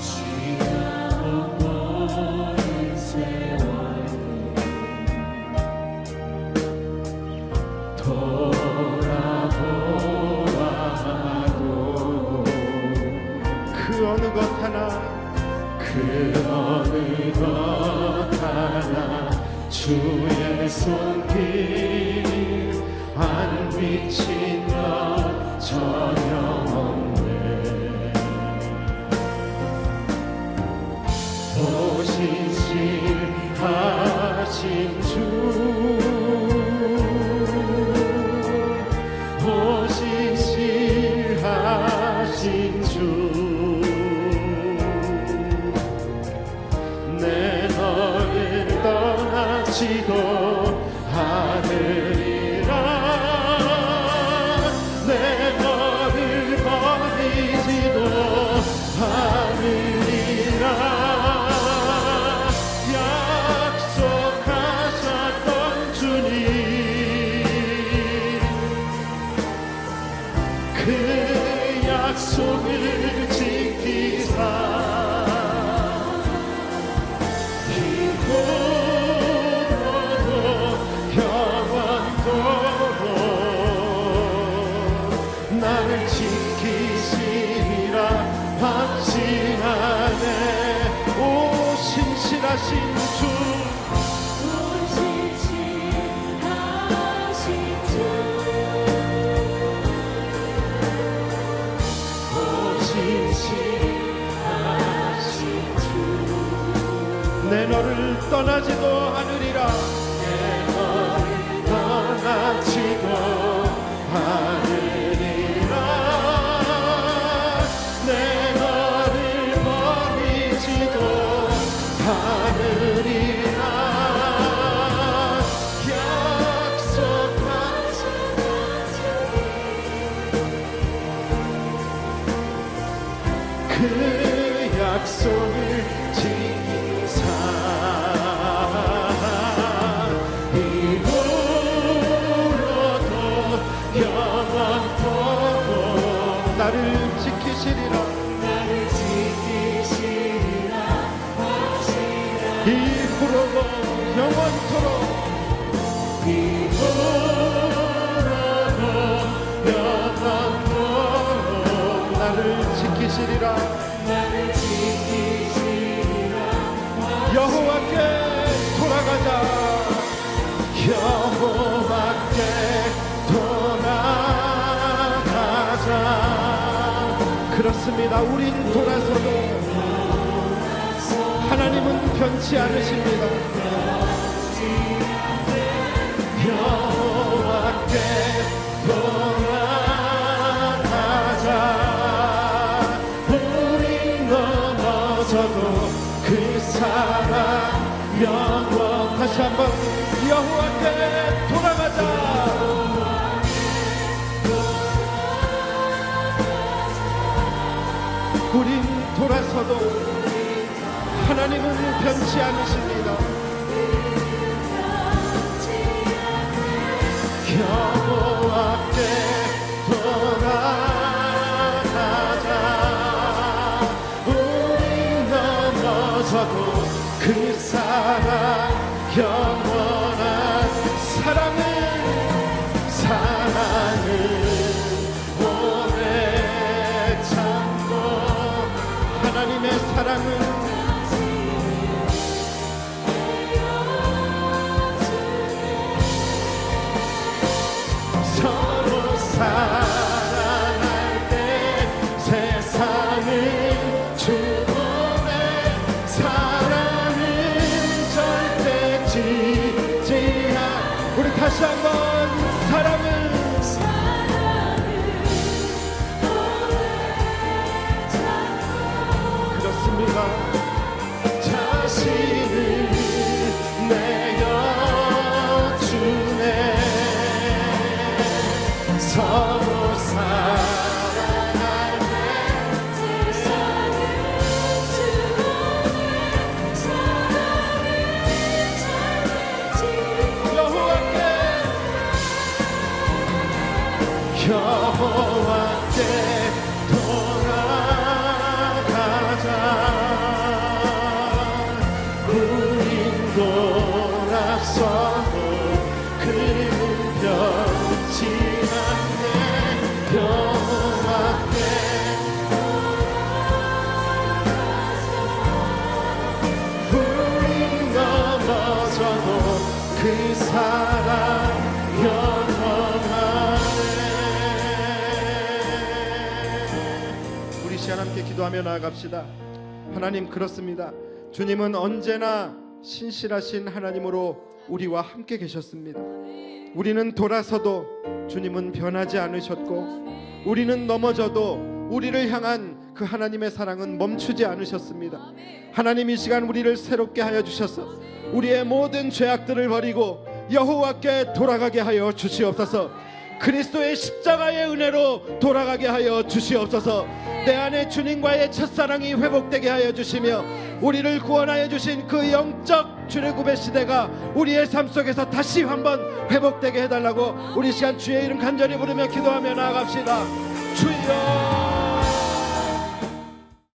지나온 모든 세월들 돌아보아도 그 어느 것 하나, 그 어느 것 하나 주의 손길 안 미친 것 전혀 없네. 오신실하신 주 오신실하신 주 내 너를 떠나지도 않으리라 내 너를 버리지도 않으리라 약속하셨던 주님 그 약속을 지키사 나를 지키시리라 확신하네 오 신실하신 주 내 너를 떠나지도 않으리라 내 너를 떠나지도 않으리라 내 너를 버리지도 않으리라 약속하신 그 약속을 지키사 이후로도 영원토록 나를 지키시리라. 이후로도 영원토록 이후로도 영원토록 나를 지키시리라. 여호와께 돌아가자. 여호와께 돌아가자 그렇습니다. 우린 돌아서도 하나님은 변치 않으십니다. 여호와께 돌아가자 우린 넘어져도 그 사랑 영원 다시 한번 여호와께 돌아가자. 우린 돌아서도 하나님은 변치 않으십니다. 여호와께 돌아가자 우린 넘어져도 그 사랑 영원한 사랑을 오래 참고 하나님의 사랑은 다시 한번 사랑을 그렇습니다. 자신을 내어주네. 서로 사랑하네. 여호와께 돌아가자. 우린 돌아서도 그는 변치 않네. 여호와께 우린 넘어져도 그 사랑 우리 시간 함께 기도하며 나아갑시다. 하나님, 그렇습니다. 주님은 언제나 신실하신 하나님으로 우리와 함께 계셨습니다. 우리는 돌아서도 주님은 변하지 않으셨고, 우리는 넘어져도 우리를 향한 그 하나님의 사랑은 멈추지 않으셨습니다. 하나님, 이 시간 우리를 새롭게 하여 주셔서 우리의 모든 죄악들을 버리고 여호와께 돌아가게 하여 주시옵소서. 그리스도의 십자가의 은혜로 돌아가게 하여 주시옵소서. 내 안에 주님과의 첫사랑이 회복되게 하여 주시며, 우리를 구원하여 주신 그 영적 출애굽의 시대가 우리의 삶 속에서 다시 한번 회복되게 해달라고 우리 시간 주의 이름 간절히 부르며 기도하며 나아갑시다. 주여